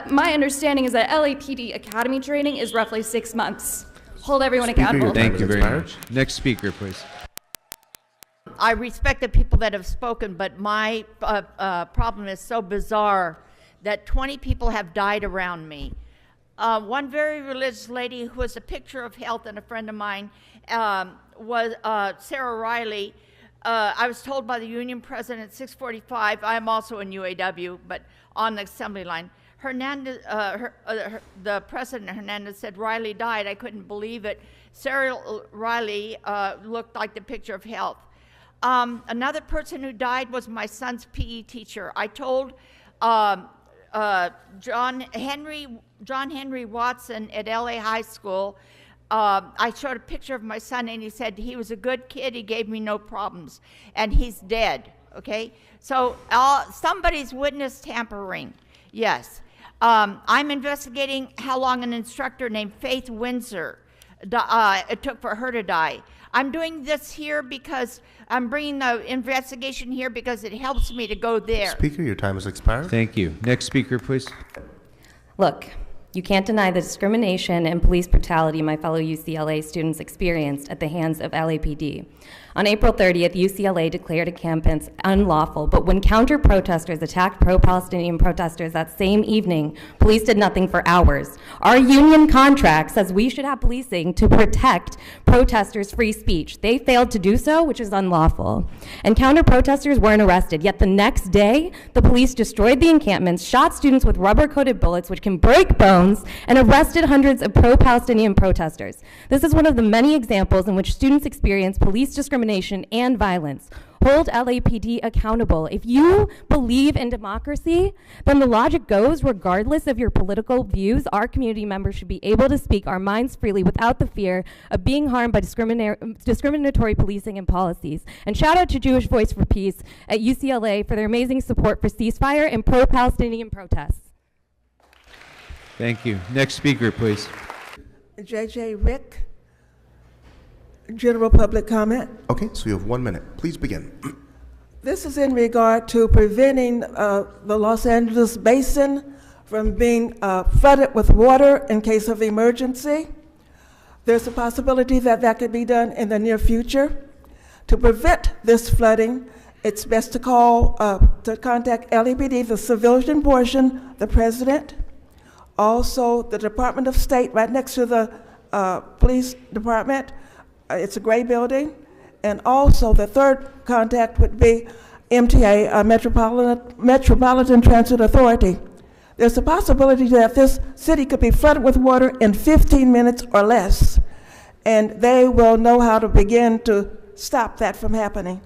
My understanding is that LAPD academy training is roughly 6 months. Hold everyone accountable. Thank you very much. Next speaker, please. I respect the people that have spoken, but my problem is so bizarre that 20 people have died around me. One very religious lady who was a picture of health and a friend of mine was Sarah Riley. I was told by the union president at 6:45, I'm also in UAW, but on the assembly line. Hernandez, the president Hernandez said Riley died. I couldn't believe it. Sarah Riley looked like the picture of health. Another person who died was my son's PE teacher. I told John Henry Watson at LA High School, I showed a picture of my son and he said he was a good kid, he gave me no problems, and he's dead, okay? So somebody's witness tampering, yes. I'm investigating how long an instructor named Faith Windsor, it took for her to die. I'm doing this here because I'm bringing the investigation here because it helps me to go there. Speaker, your time has expired. Thank you. Next speaker, please. Look, you can't deny the discrimination and police brutality my fellow UCLA students experienced at the hands of LAPD. On April 30th, UCLA declared a campus unlawful, but when counter-protesters attacked pro-Palestinian protesters that same evening, police did nothing for hours. Our union contract says we should have policing to protect protesters' free speech. They failed to do so, which is unlawful. And counter-protesters weren't arrested, yet the next day, the police destroyed the encampments, shot students with rubber-coated bullets, which can break bones, and arrested hundreds of pro-Palestinian protesters. This is one of the many examples in which students experience police discrimination and violence. Hold LAPD accountable. If you believe in democracy, then the logic goes, regardless of your political views, our community members should be able to speak our minds freely without the fear of being harmed by discriminatory policing and policies. And shout out to Jewish Voice for Peace at UCLA for their amazing support for ceasefire and pro-Palestinian protests. Thank you. Next speaker, please. JJ Rick. General public comment. Okay, so you have 1 minute. Please begin. This is in regard to preventing the Los Angeles basin from being flooded with water in case of emergency. There's a possibility that that could be done in the near future. To prevent this flooding, it's best to contact LAPD, the civilian portion, the president, also the Department of State right next to the police department. It's a gray building. And also the third contact would be MTA, Metropolitan Transit Authority. There's a possibility that this city could be flooded with water in 15 minutes or less, and they will know how to begin to stop that from happening.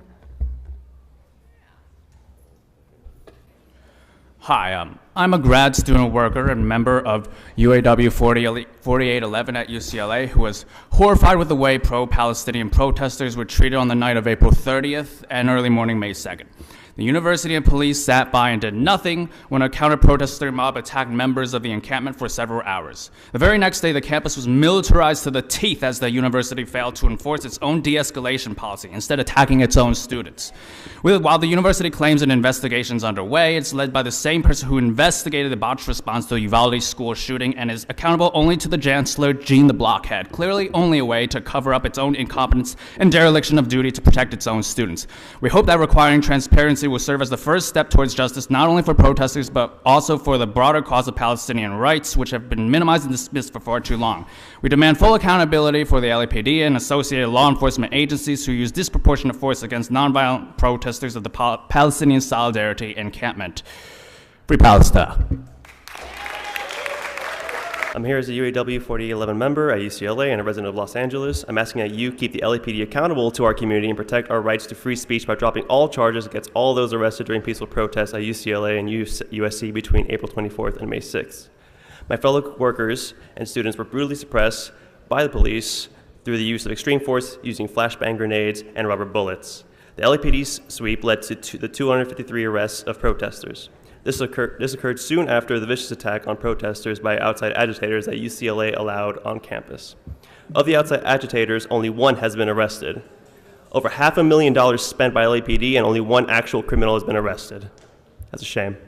Hi, I'm a grad student worker and member of UAW 4811 at UCLA who was horrified with the way pro-Palestinian protesters were treated on the night of April 30th and early morning May 2nd. The university and police sat by and did nothing when a counter-protester mob attacked members of the encampment for several hours. The very next day, the campus was militarized to the teeth as the university failed to enforce its own de-escalation policy, instead attacking its own students. While the university claims an investigation is underway, it's led by the same person who investigated the botched response to the Uvalde school shooting and is accountable only to the chancellor, Gene the Blockhead, clearly only a way to cover up its own incompetence and dereliction of duty to protect its own students. We hope that requiring transparency will serve as the first step towards justice, not only for protesters, but also for the broader cause of Palestinian rights, which have been minimized and dismissed for far too long. We demand full accountability for the LAPD and associated law enforcement agencies who use disproportionate force against nonviolent protesters of the Palestinian Solidarity Encampment. Free Palestine. I'm here as a UAW 4811 member at UCLA and a resident of Los Angeles. I'm asking that you keep the LAPD accountable to our community and protect our rights to free speech by dropping all charges against all those arrested during peaceful protests at UCLA and USC between April 24th and May 6th. My fellow workers and students were brutally suppressed by the police through the use of extreme force using flashbang grenades and rubber bullets. The LAPD's sweep led to the 253 arrests of protesters. This occurred soon after the vicious attack on protesters by outside agitators that UCLA allowed on campus. Of the outside agitators, only one has been arrested. Over $500,000 spent by LAPD and only one actual criminal has been arrested. That's a shame.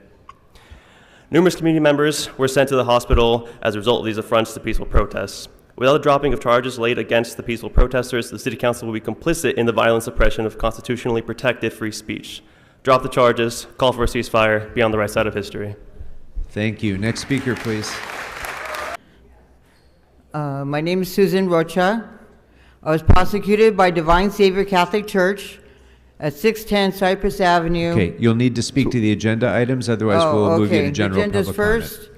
Numerous community members were sent to the hospital as a result of these affronts to peaceful protests. Without the dropping of charges laid against the peaceful protesters, the City Council will be complicit in the violent suppression of constitutionally protected free speech. Drop the charges, call for a ceasefire, be on the right side of history. Thank you. Next speaker, please. My name is Susan Rocha. I was prosecuted by Divine Savior Catholic Church at 610 Cypress Avenue. Okay, you'll need to speak to the agenda items, otherwise we'll move you to general Agenda's public first. comment.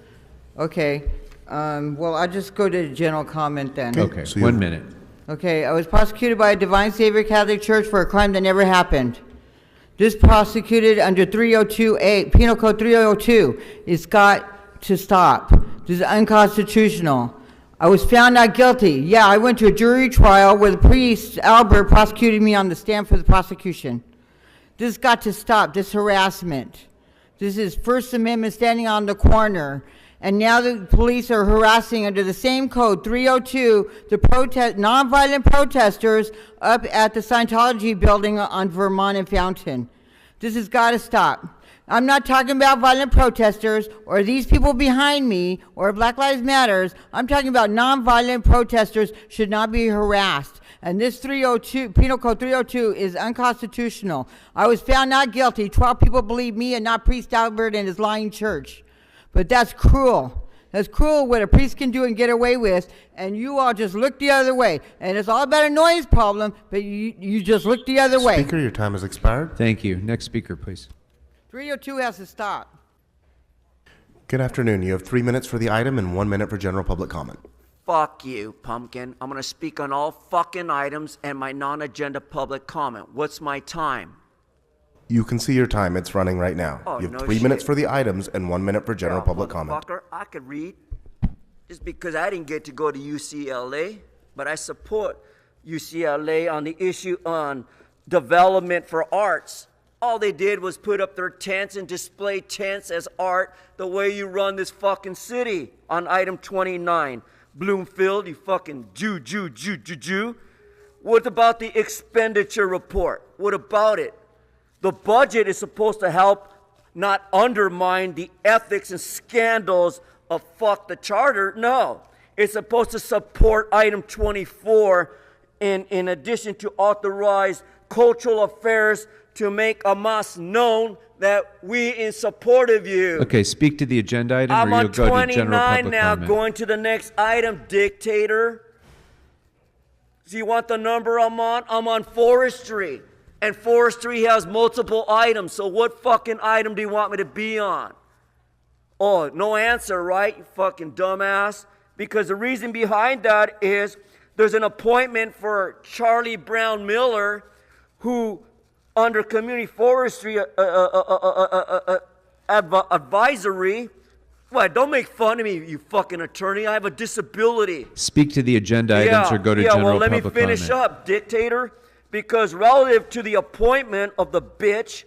Okay. Well, I'll just go to general comment then. Okay, so 1 minute. Okay, I was prosecuted by Divine Savior Catholic Church for a crime that never happened. This prosecuted under 302A, Penal Code 302. It's got to stop. This is unconstitutional. I was found not guilty. Yeah, I went to a jury trial where the priest, Albert, prosecuted me on the stand for the prosecution. This has got to stop, this harassment. This is First Amendment standing on the corner. And now the police are harassing under the same code 302 the nonviolent protesters up at the Scientology building on Vermont and Fountain. This has got to stop. I'm not talking about violent protesters or these people behind me or Black Lives Matters. I'm talking about nonviolent protesters should not be harassed. And this 302, Penal Code 302 is unconstitutional. I was found not guilty. 12 people believe me and not Priest Albert and his lying church. But that's cruel. That's cruel what a priest can do and get away with, and you all just look the other way. And it's all about a noise problem, but you just look the other way. Speaker, your time has expired. Thank you. Next speaker, please. 302 has to stop. Good afternoon. You have 3 minutes for the item and 1 minute for general public comment. Fuck you, pumpkin. I'm gonna speak on all fucking items and my non-agenda public comment. What's my time? You can see your time. It's running right now. Oh, you have no 3 shit. minutes for the items and 1 minute for general public comment. Motherfucker, I could read. Just because I didn't get to go to UCLA, but I support UCLA on the issue on development for arts. All they did was put up their tents and display tents as art the way you run this fucking city on item 29. Bloomfield, you fucking Jew. What about the expenditure report? What about it? The budget is supposed to help not undermine the ethics and scandals of fuck the charter. No, it's supposed to support item 24 in addition to authorize cultural affairs to make Hamas known that we in support of you. Okay, speak to the agenda item I'm or on you'll go to general 29 public now, comment. going to the next item, dictator. Do you want the number I'm on? I'm on forestry. And forestry has multiple items, so what fucking item do you want me to be on? Oh, no answer, right, you fucking dumbass? Because the reason behind that is there's an appointment for Charlie Brown Miller, who under community forestry advisory. What? Don't make fun of me, you fucking attorney. I have a disability. Speak to the agenda items or go to general well, let me public finish comment. up, dictator. Because relative to the appointment of the bitch,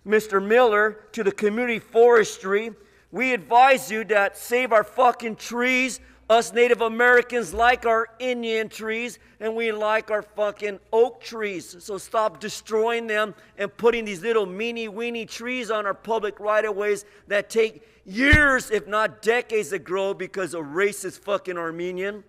Mr. Miller, to the community forestry, we advise you that save our fucking trees. Us Native Americans like our Indian trees, and we like our fucking oak trees. So stop destroying them and putting these little meeny-weeny trees on our public right-of-ways that take years, if not decades, to grow because of racist fucking Armenian.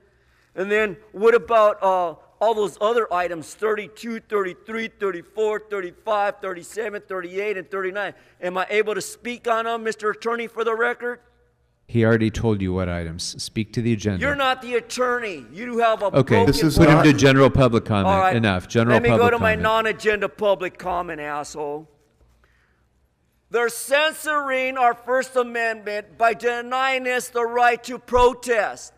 And then what about all those other items, 32, 33, 34, 35, 37, 38, and 39? Am I able to speak on them, Mr. Attorney, for the record? He already told you what items. Speak to the agenda. You're not the attorney. You have a Okay, broken put him to general public comment. All right. Enough. General Let me public go to my comment. non-agenda public comment, asshole. They're censoring our First Amendment by denying us the right to protest.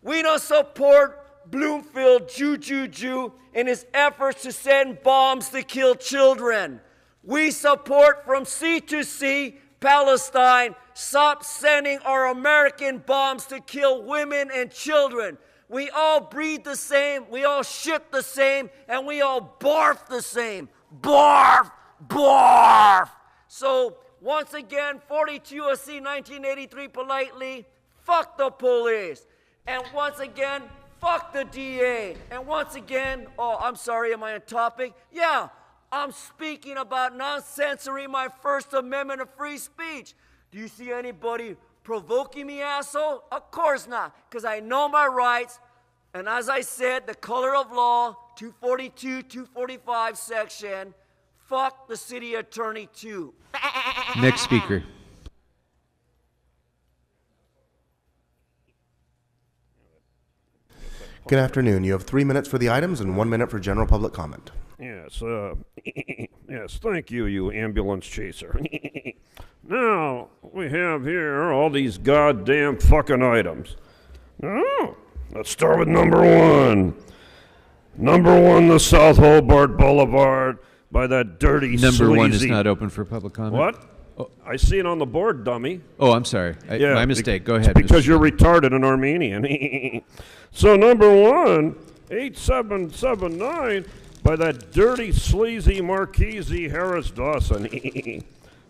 We don't support Bloomfield Jew in his efforts to send bombs to kill children. We support from sea to sea Palestine. Stop sending our American bombs to kill women and children. We all breathe the same, we all shit the same, and we all barf the same. Barf! Barf! So, once again, 42 U.S.C. 1983 politely, fuck the police. And once again, fuck the DA. And once again, oh, I'm sorry, am I on topic? Yeah, I'm speaking about not censoring my First Amendment of free speech. Do you see anybody provoking me, asshole? Of course not, because I know my rights. And as I said, the color of law, 242, 245 section, fuck the city attorney too. Next speaker. Good afternoon. You have 3 minutes for the items and 1 minute for general public comment. Yes, yes, thank you, you ambulance chaser. Now, we have here all these goddamn fucking items. Oh, let's start with number one. Number one, the South Hobart Boulevard by that dirty, Number one is sleazy- not open for public comment. What? Oh. I see it on the board, dummy. Oh, I'm sorry. My mistake. Go ahead. Because Mr. you're retarded and Armenian. So number one, 8779 by that dirty, sleazy Marquise Harris Dawson.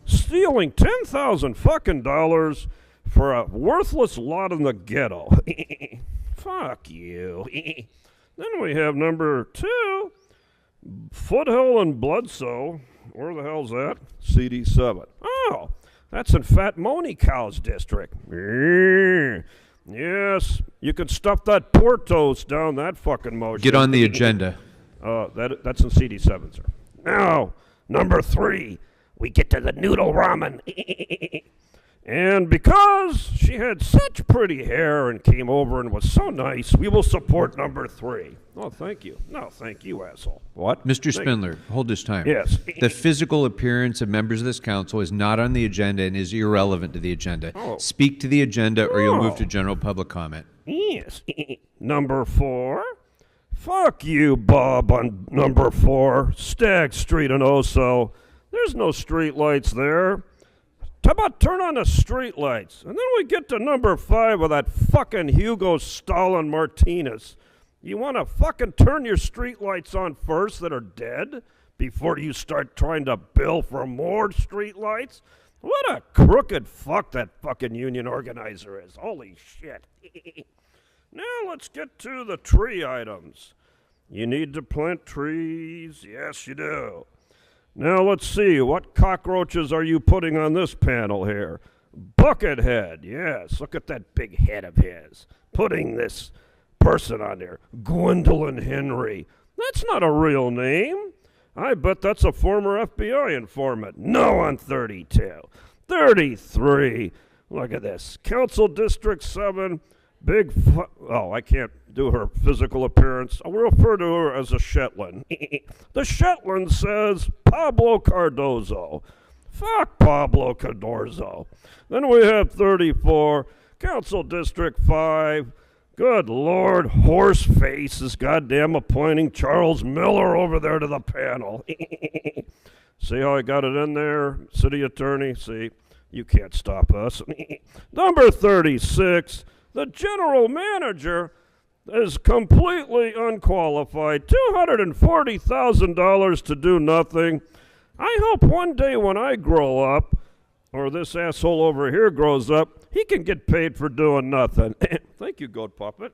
Stealing $10,000 fucking dollars for a worthless lot in the ghetto. Fuck you. Then we have number 2, Foothill and Bloodsoe. Where the hell's that? CD7. Oh, that's in Fat Money Cow's district. Yes, you can stuff that Portos down that fucking motion. Get on the agenda. That's in CD7, sir. Now, number 3, we get to the noodle ramen. And because she had such pretty hair and came over and was so nice, we will support number 3. Oh, thank you. No, thank you, asshole. What? Mr. Spindler, hold this time. Yes. The physical appearance of members of this council is not on the agenda and is irrelevant to the agenda. Oh. Speak to the agenda or you'll move to general public comment. Yes. Number 4. Fuck you, Bob, on number 4, Stagg Street in Oso. There's no street lights there. How about turn on the street lights? And then we get to number 5 with that fucking Hugo Stalin Martinez. You want to fucking turn your street lights on first that are dead before you start trying to bill for more street lights? What a crooked fuck that fucking union organizer is. Holy shit. Now let's get to the tree items. You need to plant trees. Yes, you do. Now let's see, what cockroaches are you putting on this panel here? Buckethead, yes, look at that big head of his. Putting this person on there, Gwendolyn Henry. That's not a real name. I bet that's a former FBI informant. No on 32. 33, look at this. Council District 7, I can't do her physical appearance. I'll refer to her as a Shetland. The Shetland says Pablo Cardozo. Fuck Pablo Cardozo. Then we have 34, Council District 5. Good Lord, Horseface is goddamn appointing Charles Miller over there to the panel. See how I got it in there, City Attorney? See, you can't stop us. Number 36, the General Manager is completely unqualified. $240,000 to do nothing. I hope one day when I grow up, or this asshole over here grows up, he can get paid for doing nothing. Thank you, Goat Puppet.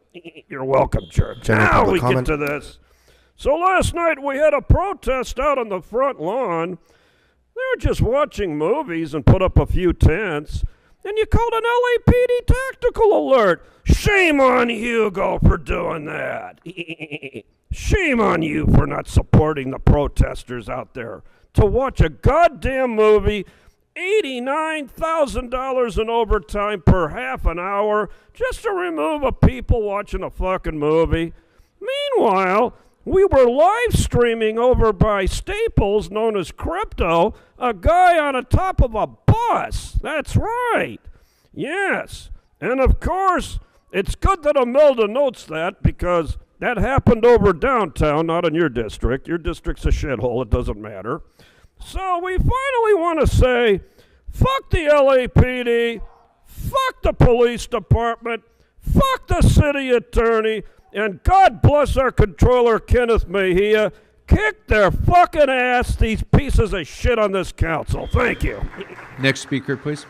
You're welcome, Church. Now we get to this. So last night we had a protest out on the front lawn. They were just watching movies and put up a few tents. And you called an LAPD tactical alert. Shame on Hugo for doing that. Shame on you for not supporting the protesters out there to watch a goddamn movie, $89,000 in overtime per half an hour just to remove a people watching a fucking movie. Meanwhile, we were live streaming over by Staples, known as Crypto, a guy on the top of a bus. That's right. Yes. And of course, it's good that Imelda notes that because that happened over downtown, not in your district. Your district's a shithole. It doesn't matter. So we finally want to say, fuck the LAPD, fuck the police department, fuck the city attorney, and God bless our controller, Kenneth Mejia. Kick their fucking ass, these pieces of shit on this council. Thank you. Next speaker, please.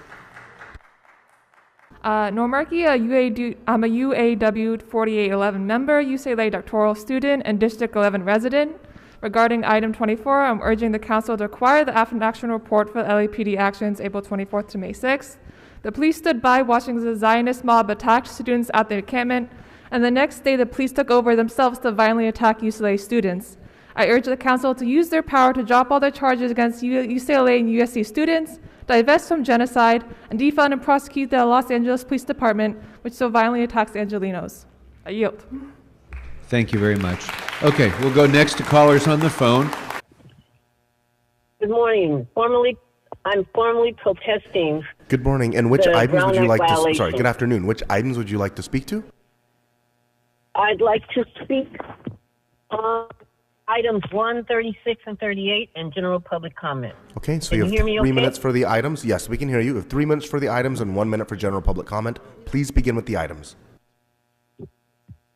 Norm Markey, I'm a UAW 4811 member, UCLA doctoral student, and District 11 resident. Regarding item 24, I'm urging the council to acquire the after-action report for LAPD actions April 24th to May 6th. The police stood by watching the Zionist mob attack students at the encampment, and the next day the police took over themselves to violently attack UCLA students. I urge the council to use their power to drop all their charges against UCLA and USC students, divest from genocide, and defund and prosecute the Los Angeles Police Department, which so violently attacks Angelinos. I yield. Thank you very much. Okay, we'll go next to callers on the phone. Good morning. I'm formally protesting. Good morning. And which the items would you Brown like Act to? violation. Sorry. Good afternoon. Which items would you like to speak to? I'd like to speak on items 1, 36, and 38, and general public comment. Okay. So Can you you have hear me 3 okay? minutes for the items. Yes, we can hear you. You have 3 minutes for the items and 1 minute for general public comment. Please begin with the items.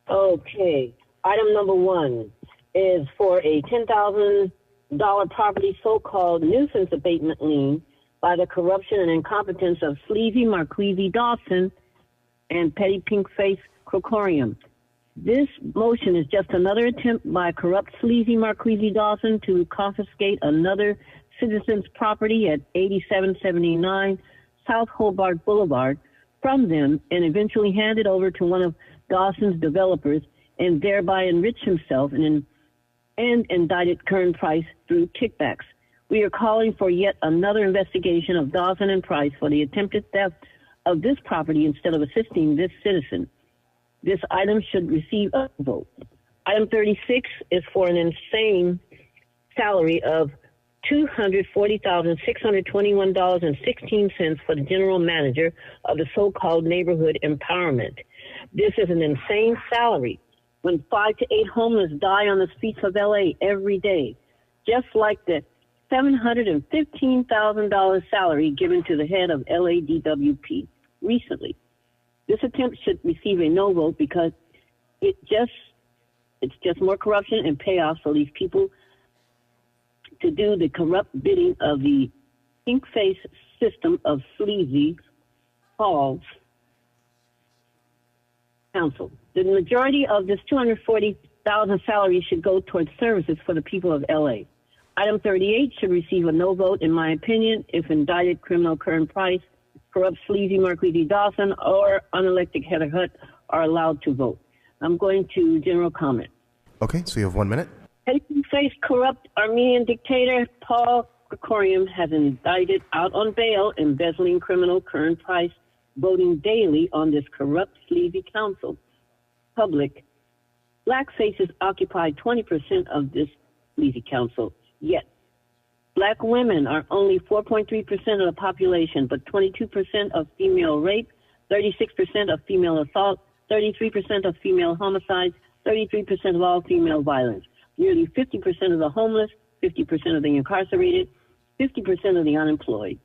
Okay. Item number 1 is for a $10,000 property so-called nuisance abatement lien by the corruption and incompetence of Sleazy Marquise Dawson and Petty Pinkface Crocorium. This motion is just another attempt by corrupt Sleazy Marquise Dawson to confiscate another citizen's property at 8779 South Hobart Boulevard from them and eventually hand it over to one of Dawson's developers and thereby enrich himself and indicted Kern Price through kickbacks. We are calling for yet another investigation of Dawson and Price for the attempted theft of this property instead of assisting this citizen. This item should receive a vote. Item 36 is for an insane salary of $240,621.16 for the general manager of the so-called neighborhood empowerment. This is an insane salary when 5 to 8 homeless die on the streets of LA every day, just like the $715,000 salary given to the head of LADWP recently. This attempt should receive a no vote because it's just more corruption and payoffs for these people to do the corrupt bidding of the pink face system of Sleazy Falls Council. The majority of this $240,000 salary should go towards services for the people of LA. Item 38 should receive a no vote, in my opinion, if indicted criminal Kern Price, corrupt Sleazy Marquise Dawson, or unelected Heather Hutt are allowed to vote. I'm going to general comment. Okay, so you have 1 minute. Face corrupt Armenian dictator Paul Krikorian has indicted out on bail embezzling criminal Kern Price, voting daily on this corrupt Sleazy council. Public. Black faces occupy 20% of this Sleazy council, yet Black women are only 4.3% of the population, but 22% of female rape, 36% of female assault, 33% of female homicides, 33% of all female violence. Nearly 50% of the homeless, 50% of the incarcerated, 50% of the unemployed.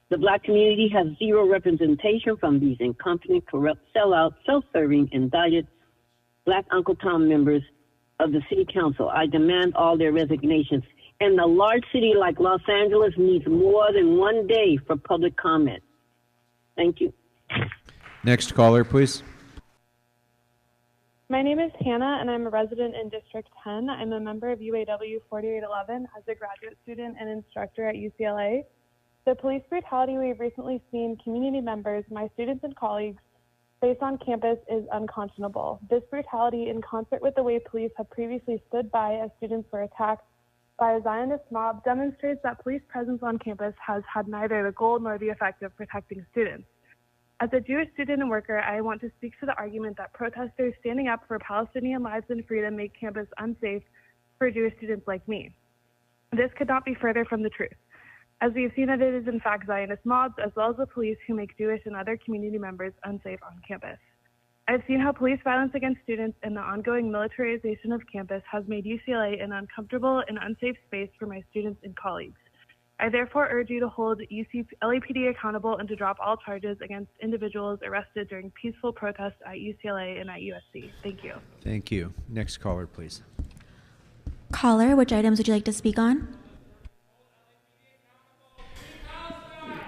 The Black community has zero representation from these incompetent, corrupt, sellout, self-serving, indicted Black Uncle Tom members of the City Council. I demand all their resignations. And a large city like Los Angeles needs more than 1 day for public comment. Thank you. Next caller, please. My name is Hannah, and I'm a resident in District 10. I'm a member of UAW 4811 as a graduate student and instructor at UCLA. The police brutality we've recently seen community members, my students and colleagues, face on campus is unconscionable. This brutality, in concert with the way police have previously stood by as students were attacked by a Zionist mob, demonstrates that police presence on campus has had neither the goal nor the effect of protecting students. As a Jewish student and worker, I want to speak to the argument that protesters standing up for Palestinian lives and freedom make campus unsafe for Jewish students like me. This could not be further from the truth, as we have seen that it is in fact Zionist mobs as well as the police who make Jewish and other community members unsafe on campus. I've seen how police violence against students and the ongoing militarization of campus has made UCLA an uncomfortable and unsafe space for my students and colleagues. I therefore urge you to hold LAPD accountable and to drop all charges against individuals arrested during peaceful protests at UCLA and at USC. Thank you. Thank you. Next caller, please. Caller, which items would you like to speak on?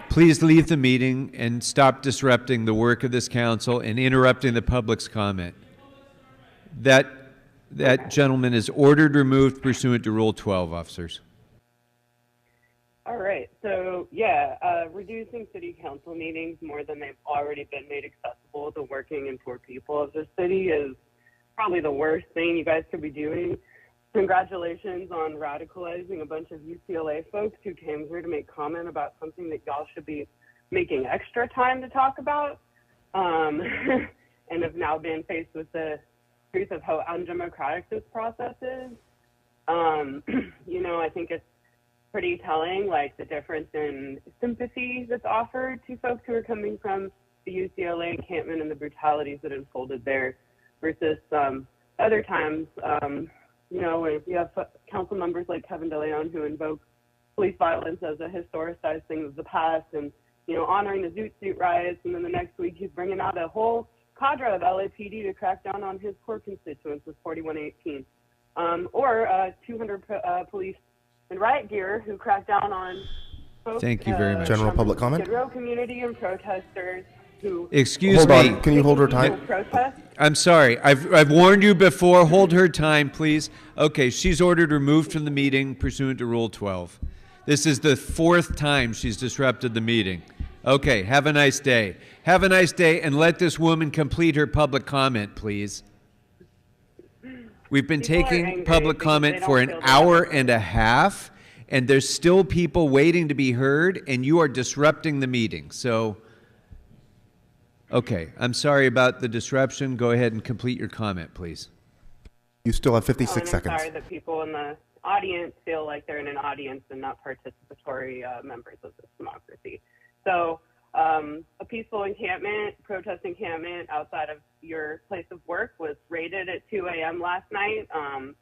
Please leave the meeting and stop disrupting the work of this council and interrupting the public's comment. That gentleman is ordered removed pursuant to Rule 12, officers. All right, so reducing city council meetings more than they've already been made accessible to working and poor people of the city is probably the worst thing you guys could be doing. Congratulations on radicalizing a bunch of UCLA folks who came here to make comment about something that y'all should be making extra time to talk about, and have now been faced with the truth of how undemocratic this process is. I think it's pretty telling, like the difference in sympathy that's offered to folks who are coming from the UCLA encampment and the brutalities that unfolded there versus other times, if you have council members like Kevin DeLeon who invoke police violence as a historicized thing of the past and, honoring the Zoot Suit riots, and then the next week he's bringing out a whole cadre of LAPD to crack down on his poor constituents with 4118. Or 200 police in riot gear who cracked down on folks. Thank you very much. General from public comment? Skid Row community and protesters who. Excuse Hold me. on. Can you hold her time? Protest. I'm sorry. I've warned you before. Hold her time, please. Okay, she's ordered removed from the meeting pursuant to Rule 12. This is the 4th time she's disrupted the meeting. Okay, have a nice day. Have a nice day, and let this woman complete her public comment, please. We've been People are taking angry public because comment they for don't an feel they have hour a and a half, and there's still people waiting to be heard, and you are disrupting the meeting. So, okay, I'm sorry about the disruption. Go ahead and complete your comment, please. You still have Oh, 56 and I'm seconds. sorry that people in the audience feel like they're in an audience and not participatory members of this democracy. So a peaceful encampment, protest encampment outside of your place of work was raided at 2 a.m. last night.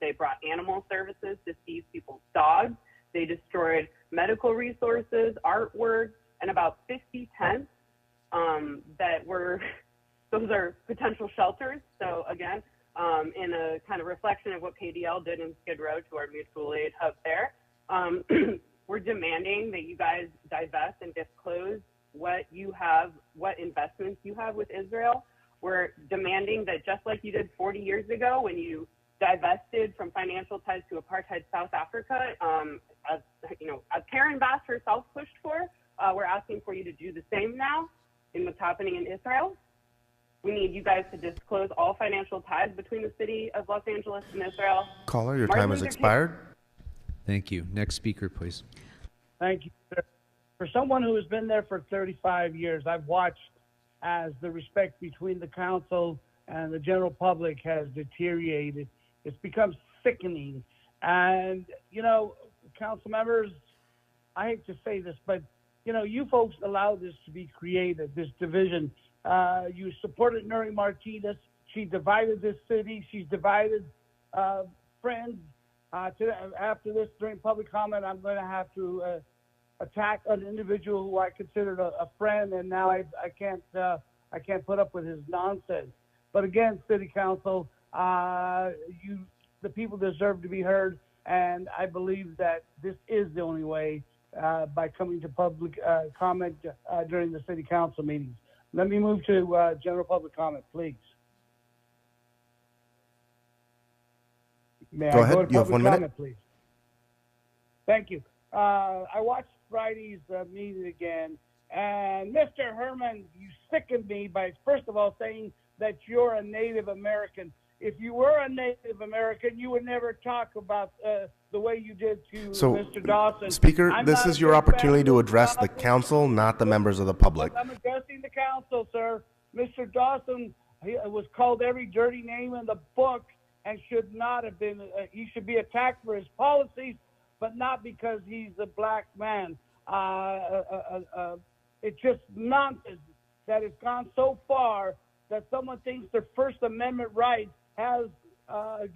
They brought animal services to seize people's dogs. They destroyed medical resources, artwork, and about 50 tents that were, those are potential shelters. So again, in a kind of reflection of what KDL did in Skid Row to our mutual aid hub there, we're demanding that you guys divest and disclose what you have, what investments you have with Israel. We're demanding that just like you did 40 years ago when you divested from financial ties to apartheid South Africa, as you know, as Karen Bass herself pushed for, we're asking for you to do the same now in what's happening in Israel. We need you guys to disclose all financial ties between the city of Los Angeles and Israel. Caller, your Martin time has Luther King- expired. Thank you. Next speaker, please. Thank you, sir. For someone who has been there for 35 years, I've watched as the respect between the council and the general public has deteriorated. It's become sickening. And, you know, council members, I hate to say this, but, you know, you folks allowed this to be created, this division. You supported Nuri Martinez. She divided this city. She's divided friends. After this, during public comment, I'm going to have to attack an individual who I considered a friend, and now I can't put up with his nonsense. But again, City Council, the people deserve to be heard, and I believe that this is the only way by coming to public comment during the City Council meetings. Let me move to general public comment, please. May Go I ahead. go to You have public 1 minute. comment, please? Thank you. I watched Friday's meeting again, and Mr. Herman, you sickened me by, first of all, saying that you're a Native American. If you were a Native American, you would never talk about the way you did to So, Mr. Dawson. Speaker, I'm this not is a your big opportunity fan to of address the Dawson. council, not the members of the public. I'm addressing the council, sir. Mr. Dawson was called every dirty name in the book and should not have been, he should be attacked for his policies, but not because he's a black man. It's just nonsense that it's gone so far that someone thinks their First Amendment right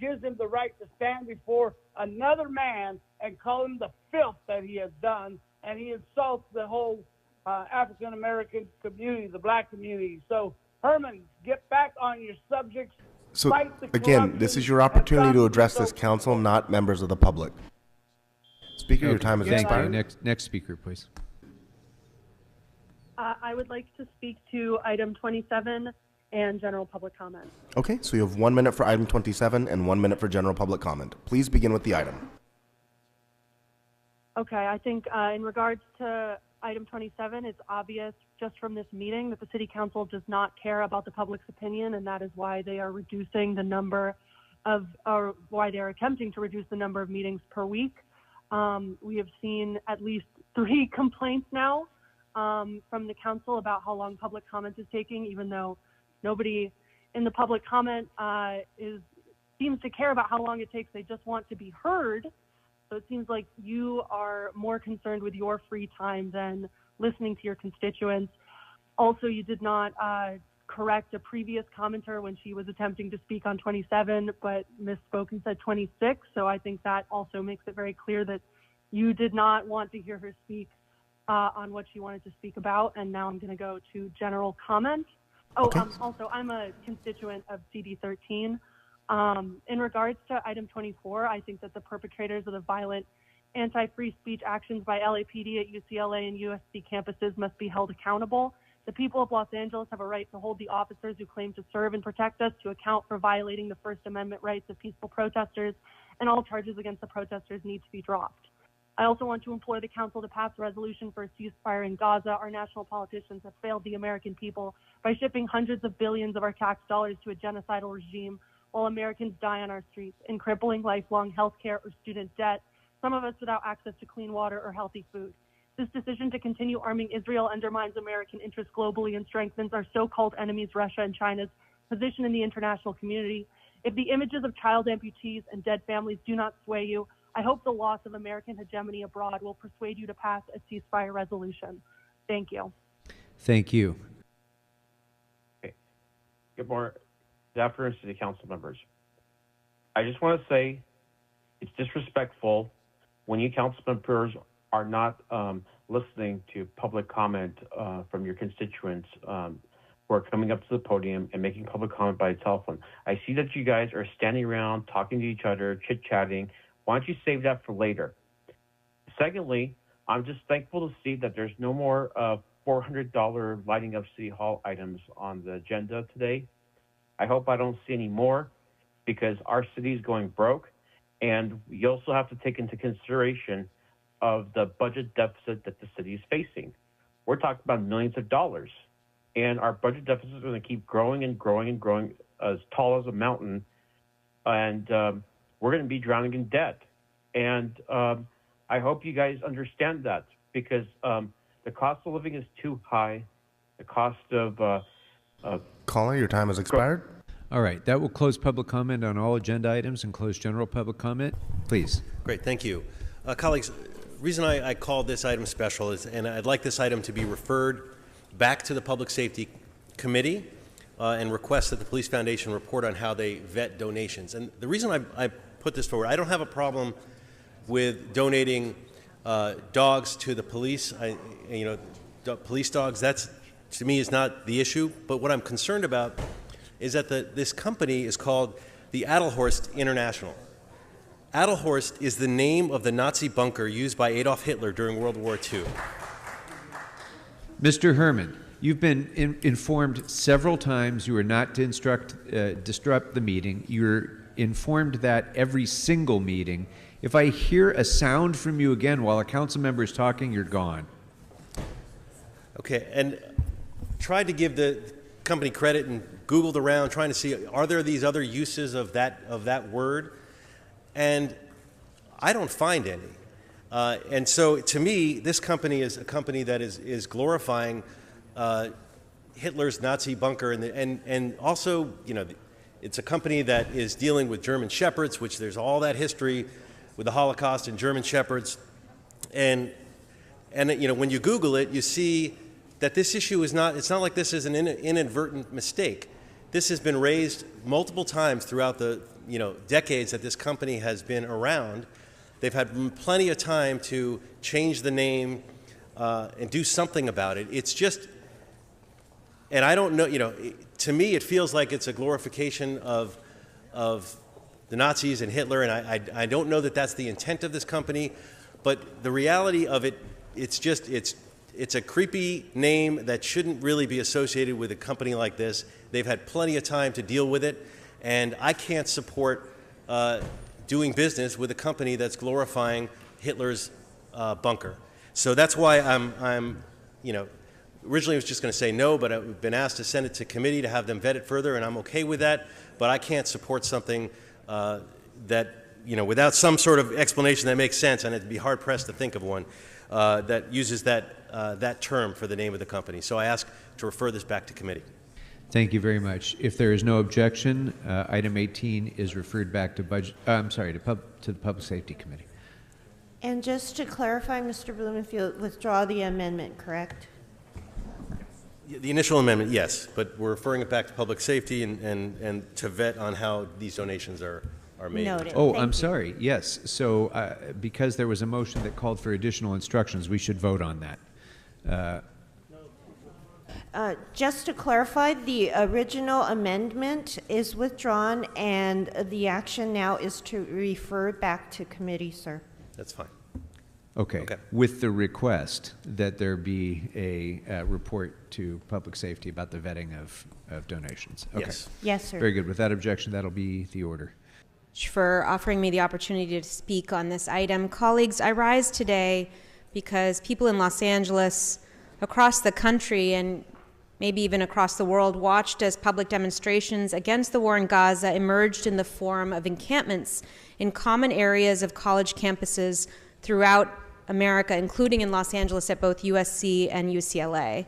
gives him the right to stand before another man and call him the filth that he has done, and he insults the whole African American community, the black community. So, Herman, get back on your subjects. So, Fight the again, this is your opportunity to address this council, not members of the public. Speaker, your time has Thank you. expired. Next speaker, please. I would like to speak to item 27 and general public comment. Okay, so you have 1 minute for item 27 and 1 minute for general public comment. Please begin with the item. Okay, I think in regards to item 27, it's obvious just from this meeting that the City Council does not care about the public's opinion, and that is why they are reducing the number of, or why they're attempting to reduce the number of meetings per week. We have seen at least 3 complaints now from the council about how long public comment is taking, even though nobody in the public comment seems to care about how long it takes. They just want to be heard. So it seems like you are more concerned with your free time than listening to your constituents. Also, you did not correct a previous commenter when she was attempting to speak on 27, but misspoke and said 26. So I think that also makes it very clear that you did not want to hear her speak on what she wanted to speak about. And now I'm going to go to general comment. Oh, Okay. Also, I'm a constituent of CD 13. In regards to item 24, I think that the perpetrators of the violent Anti-free speech actions by LAPD at UCLA and USC campuses must be held accountable. The people of Los Angeles have a right to hold the officers who claim to serve and protect us to account for violating the First Amendment rights of peaceful protesters, and all charges against the protesters need to be dropped. I also want to implore the Council to pass a resolution for a ceasefire in Gaza. Our national politicians have failed the American people by shipping hundreds of billions of our tax dollars to a genocidal regime while Americans die on our streets in crippling lifelong health care or student debt, some of us without access to clean water or healthy food. This decision to continue arming Israel undermines American interests globally and strengthens our so-called enemies, Russia and China's position in the international community. If the images of child amputees and dead families do not sway you, I hope the loss of American hegemony abroad will persuade you to pass a ceasefire resolution. Thank you. Thank you. Okay. Good morning. Good afternoon, City Council members. I just want to say it's disrespectful when you council members are not listening to public comment from your constituents who are coming up to the podium and making public comment by telephone. I see that you guys are standing around talking to each other, chit-chatting. Why don't you save that for later? Secondly, I'm just thankful to see that there's no more $400 lighting up City Hall items on the agenda today. I hope I don't see any more because our city is going broke, and you also have to take into consideration of the budget deficit that the city is facing. We're talking about millions of dollars, and our budget deficit is going to keep growing and growing and growing as tall as a mountain, and we're going to be drowning in debt. And I hope you guys understand that because the cost of living is too high. The cost of Caller, your time has expired. All right, that will close public comment on all agenda items and close general public comment. Please. Great, thank you. Colleagues, reason I called this item special is, and I'd like this item to be referred back to the Public Safety Committee and request that the Police Foundation report on how they vet donations. And the reason I put this forward, I don't have a problem with donating dogs to the police. Police dogs, that's, to me, is not the issue. But what I'm concerned about is that this company is called the Adelhorst International. Adelhorst is the name of the Nazi bunker used by Adolf Hitler during World War II. Mr. Herman, you've been informed several times you are not to disrupt the meeting. You're informed that every single meeting. If I hear a sound from you again while a council member is talking, you're gone. Okay, and tried to give the company credit and Googled around trying to see, are there these other uses of that word? And I don't find any. And so to me, this company is a company that is glorifying Hitler's Nazi bunker, and also, it's a company that is dealing with German Shepherds, which there's all that history with the Holocaust and German Shepherds. And when you Google it, you see that this issue is not, it's not like this is an inadvertent mistake. This has been raised multiple times throughout the decades that this company has been around. They've had plenty of time to change the name and do something about it. It's just, and I don't know, to me it feels like it's a glorification of the Nazis and Hitler, and I don't know that that's the intent of this company, but the reality of it, it's a creepy name that shouldn't really be associated with a company like this. They've had plenty of time to deal with it, and I can't support doing business with a company that's glorifying Hitler's bunker. So that's why I'm originally I was just going to say no, but I've been asked to send it to committee to have them vet it further, and I'm okay with that, but I can't support something that, without some sort of explanation that makes sense, and it'd be hard-pressed to think of one that uses that term for the name of the company. So I ask to refer this back to committee. Thank you very much. If there is no objection, item 18 is referred back to to the Public Safety Committee. And just to clarify, Mr. Blumenfield, withdraw the amendment, correct? The initial amendment, yes, but we're referring it back to public safety and to vet on how these donations are made. Noted. Oh, I'm sorry. Yes. So because there was a motion that called for additional instructions, we should vote on that. Just to clarify, the original amendment is withdrawn, and the action now is to refer back to committee, sir. That's fine. Okay. With the request that there be a report to public safety about the vetting of donations. Okay. Yes. Yes, sir. Very good. Without objection, that'll be the order. For offering me the opportunity to speak on this item. Colleagues, I rise today because people in Los Angeles, across the country, and maybe even across the world, watched as public demonstrations against the war in Gaza emerged in the form of encampments in common areas of college campuses throughout America, including in Los Angeles at both USC and UCLA.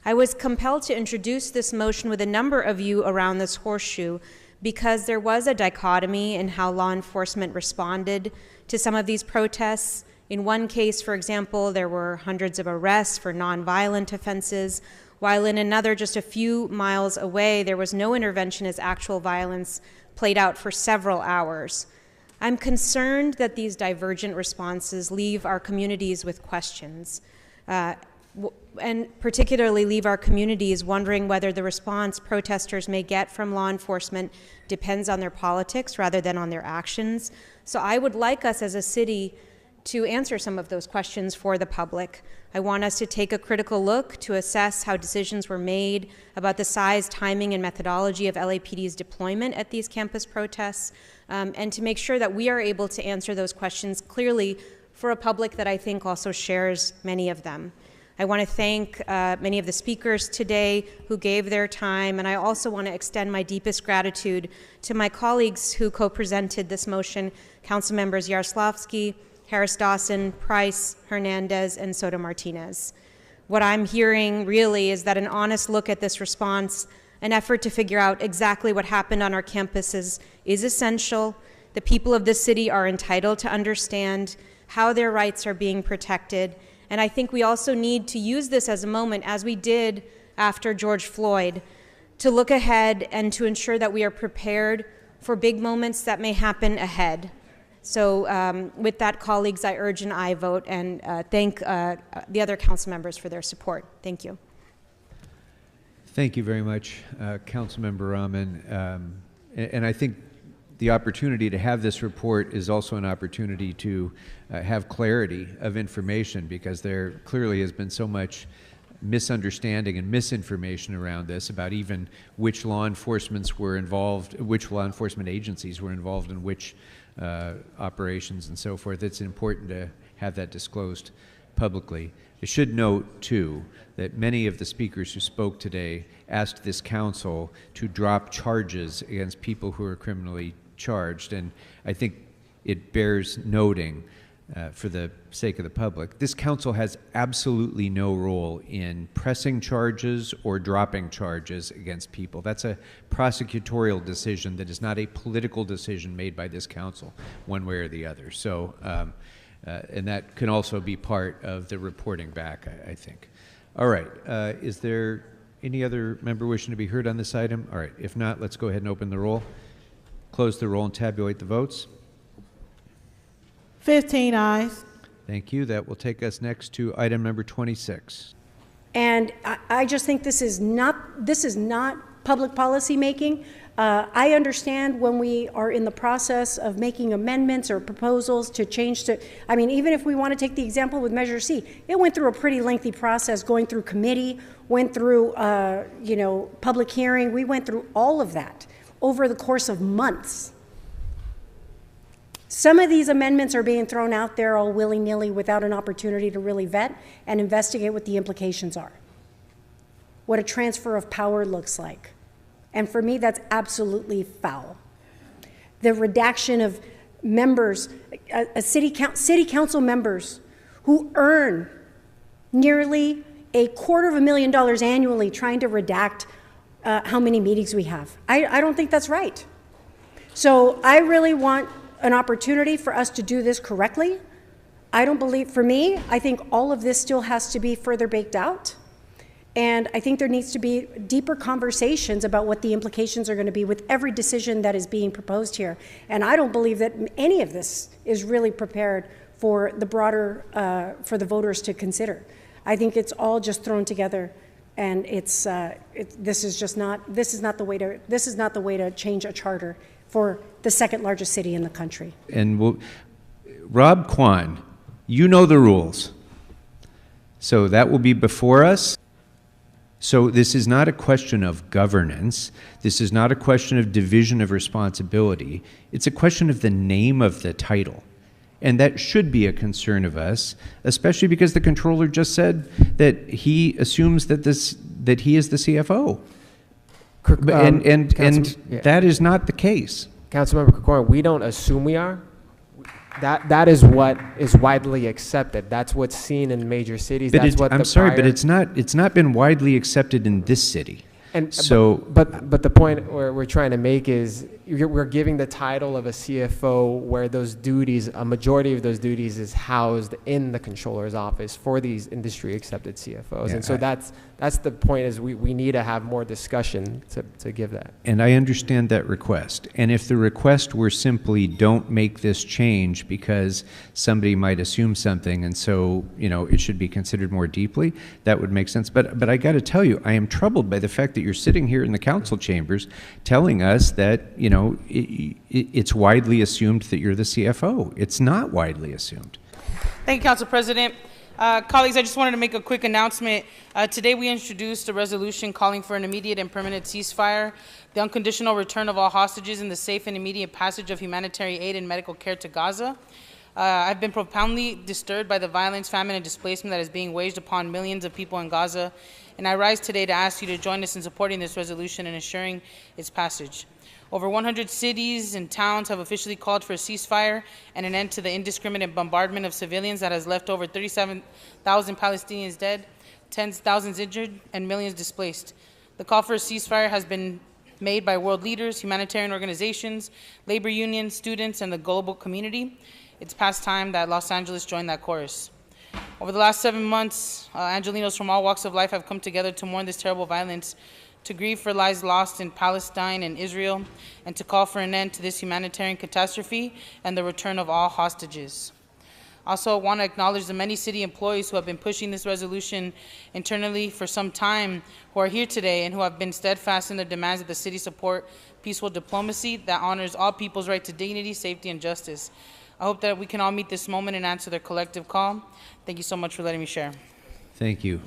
I was compelled to introduce this motion with a number of you around this horseshoe because there was a dichotomy in how law enforcement responded to some of these protests. In one case, for example, there were hundreds of arrests for nonviolent offenses, while in another, just a few miles away, there was no intervention as actual violence played out for several hours. I'm concerned that these divergent responses leave our communities with questions, and particularly leave our communities wondering whether the response protesters may get from law enforcement depends on their politics rather than on their actions. So I would like us as a city to answer some of those questions for the public. I want us to take a critical look to assess how decisions were made about the size, timing, and methodology of LAPD's deployment at these campus protests, and to make sure that we are able to answer those questions clearly for a public that I think also shares many of them. I want to thank many of the speakers today who gave their time, and I also want to extend my deepest gratitude to my colleagues who co-presented this motion, Council Members Yaroslavsky, Harris-Dawson, Price, Hernandez, and Soto-Martinez. What I'm hearing really is that an honest look at this response, an effort to figure out exactly what happened on our campuses is essential. The people of this city are entitled to understand how their rights are being protected. And I think we also need to use this as a moment, as we did after George Floyd, to look ahead and to ensure that we are prepared for big moments that may happen ahead. So with that, colleagues, I urge an aye vote and thank the other council members for their support. Thank you. Thank you very much, Councilmember Rahman. And I think the opportunity to have this report is also an opportunity to have clarity of information, because there clearly has been so much misunderstanding and misinformation around this about even which law enforcements were involved, which law enforcement agencies were involved in which operations and so forth. It's important to have that disclosed publicly. I should note, too, that many of the speakers who spoke today asked this council to drop charges against people who are criminally charged, and I think it bears noting for the sake of the public, this council has absolutely no role in pressing charges or dropping charges against people. That's a prosecutorial decision that is not a political decision made by this council one way or the other. So, and that can also be part of the reporting back, I think. All right, is there any other member wishing to be heard on this item? All right, if not, let's go ahead and open the roll, close the roll, and tabulate the votes. 15 ayes. Thank you. That will take us next to item number 26. And I just think this is not public policy making. I understand when we are in the process of making amendments or proposals to change to, I mean, even if we want to take the example with Measure C, it went through a pretty lengthy process, going through committee, went through, public hearing. We went through all of that over the course of months. Some of these amendments are being thrown out there all willy-nilly without an opportunity to really vet and investigate what the implications are, what a transfer of power looks like. And for me, that's absolutely foul. The redaction of members, city council members who earn nearly $250,000 annually trying to redact how many meetings we have. I don't think that's right. So I really want an opportunity for us to do this correctly. I don't believe, for me, I think all of this still has to be further baked out. And I think there needs to be deeper conversations about what the implications are going to be with every decision that is being proposed here. And I don't believe that any of this is really prepared for the broader, for the voters to consider. I think it's all just thrown together, and this is not the way to change a charter for the second largest city in the country. And Rob Kwan, You know the rules. So that will be before us. So this is not a question of governance. This is not a question of division of responsibility. It's a question of the name of the title. And that should be a concern of us, especially because the controller just said that he assumes that he is the CFO. And that is not the case. Councilmember Krikorian, we don't assume we are. That is what is widely accepted. That's what's seen in major cities. But That's what I'm sorry, but it's not been widely accepted in this city. And so, but the point we're trying to make is we're giving the title of a CFO where those duties, a majority of those duties, is housed in the controller's office for these industry accepted CFOs. Yeah, and so that's the point, is we need to have more discussion to give that. And I understand that request. And if the request were simply don't make this change because somebody might assume something and so, it should be considered more deeply, that would make sense. But I got to tell you, I am troubled by the fact that you're sitting here in the council chambers telling us that, it's widely assumed that you're the CFO. It's not widely assumed. Thank you, Council President. Colleagues, I just wanted to make a quick announcement. Today we introduced a resolution calling for an immediate and permanent ceasefire, the unconditional return of all hostages, and the safe and immediate passage of humanitarian aid and medical care to Gaza. I've been profoundly disturbed by the violence, famine, and displacement that is being waged upon millions of people in Gaza, and I rise today to ask you to join us in supporting this resolution and ensuring its passage. Over 100 cities and towns have officially called for a ceasefire and an end to the indiscriminate bombardment of civilians that has left over 37,000 Palestinians dead, tens of thousands injured, and millions displaced. The call for a ceasefire has been made by world leaders, humanitarian organizations, labor unions, students, and the global community. It's past time that Los Angeles joined that chorus. Over the last 7 months, Angelenos from all walks of life have come together to mourn this terrible violence, to grieve for lives lost in Palestine and Israel, and to call for an end to this humanitarian catastrophe and the return of all hostages. Also, I want to acknowledge the many city employees who have been pushing this resolution internally for some time, who are here today and who have been steadfast in their demands that the city support peaceful diplomacy that honors all people's right to dignity, safety, and justice. I hope that we can all meet this moment and answer their collective call. Thank you so much for letting me share. Thank you.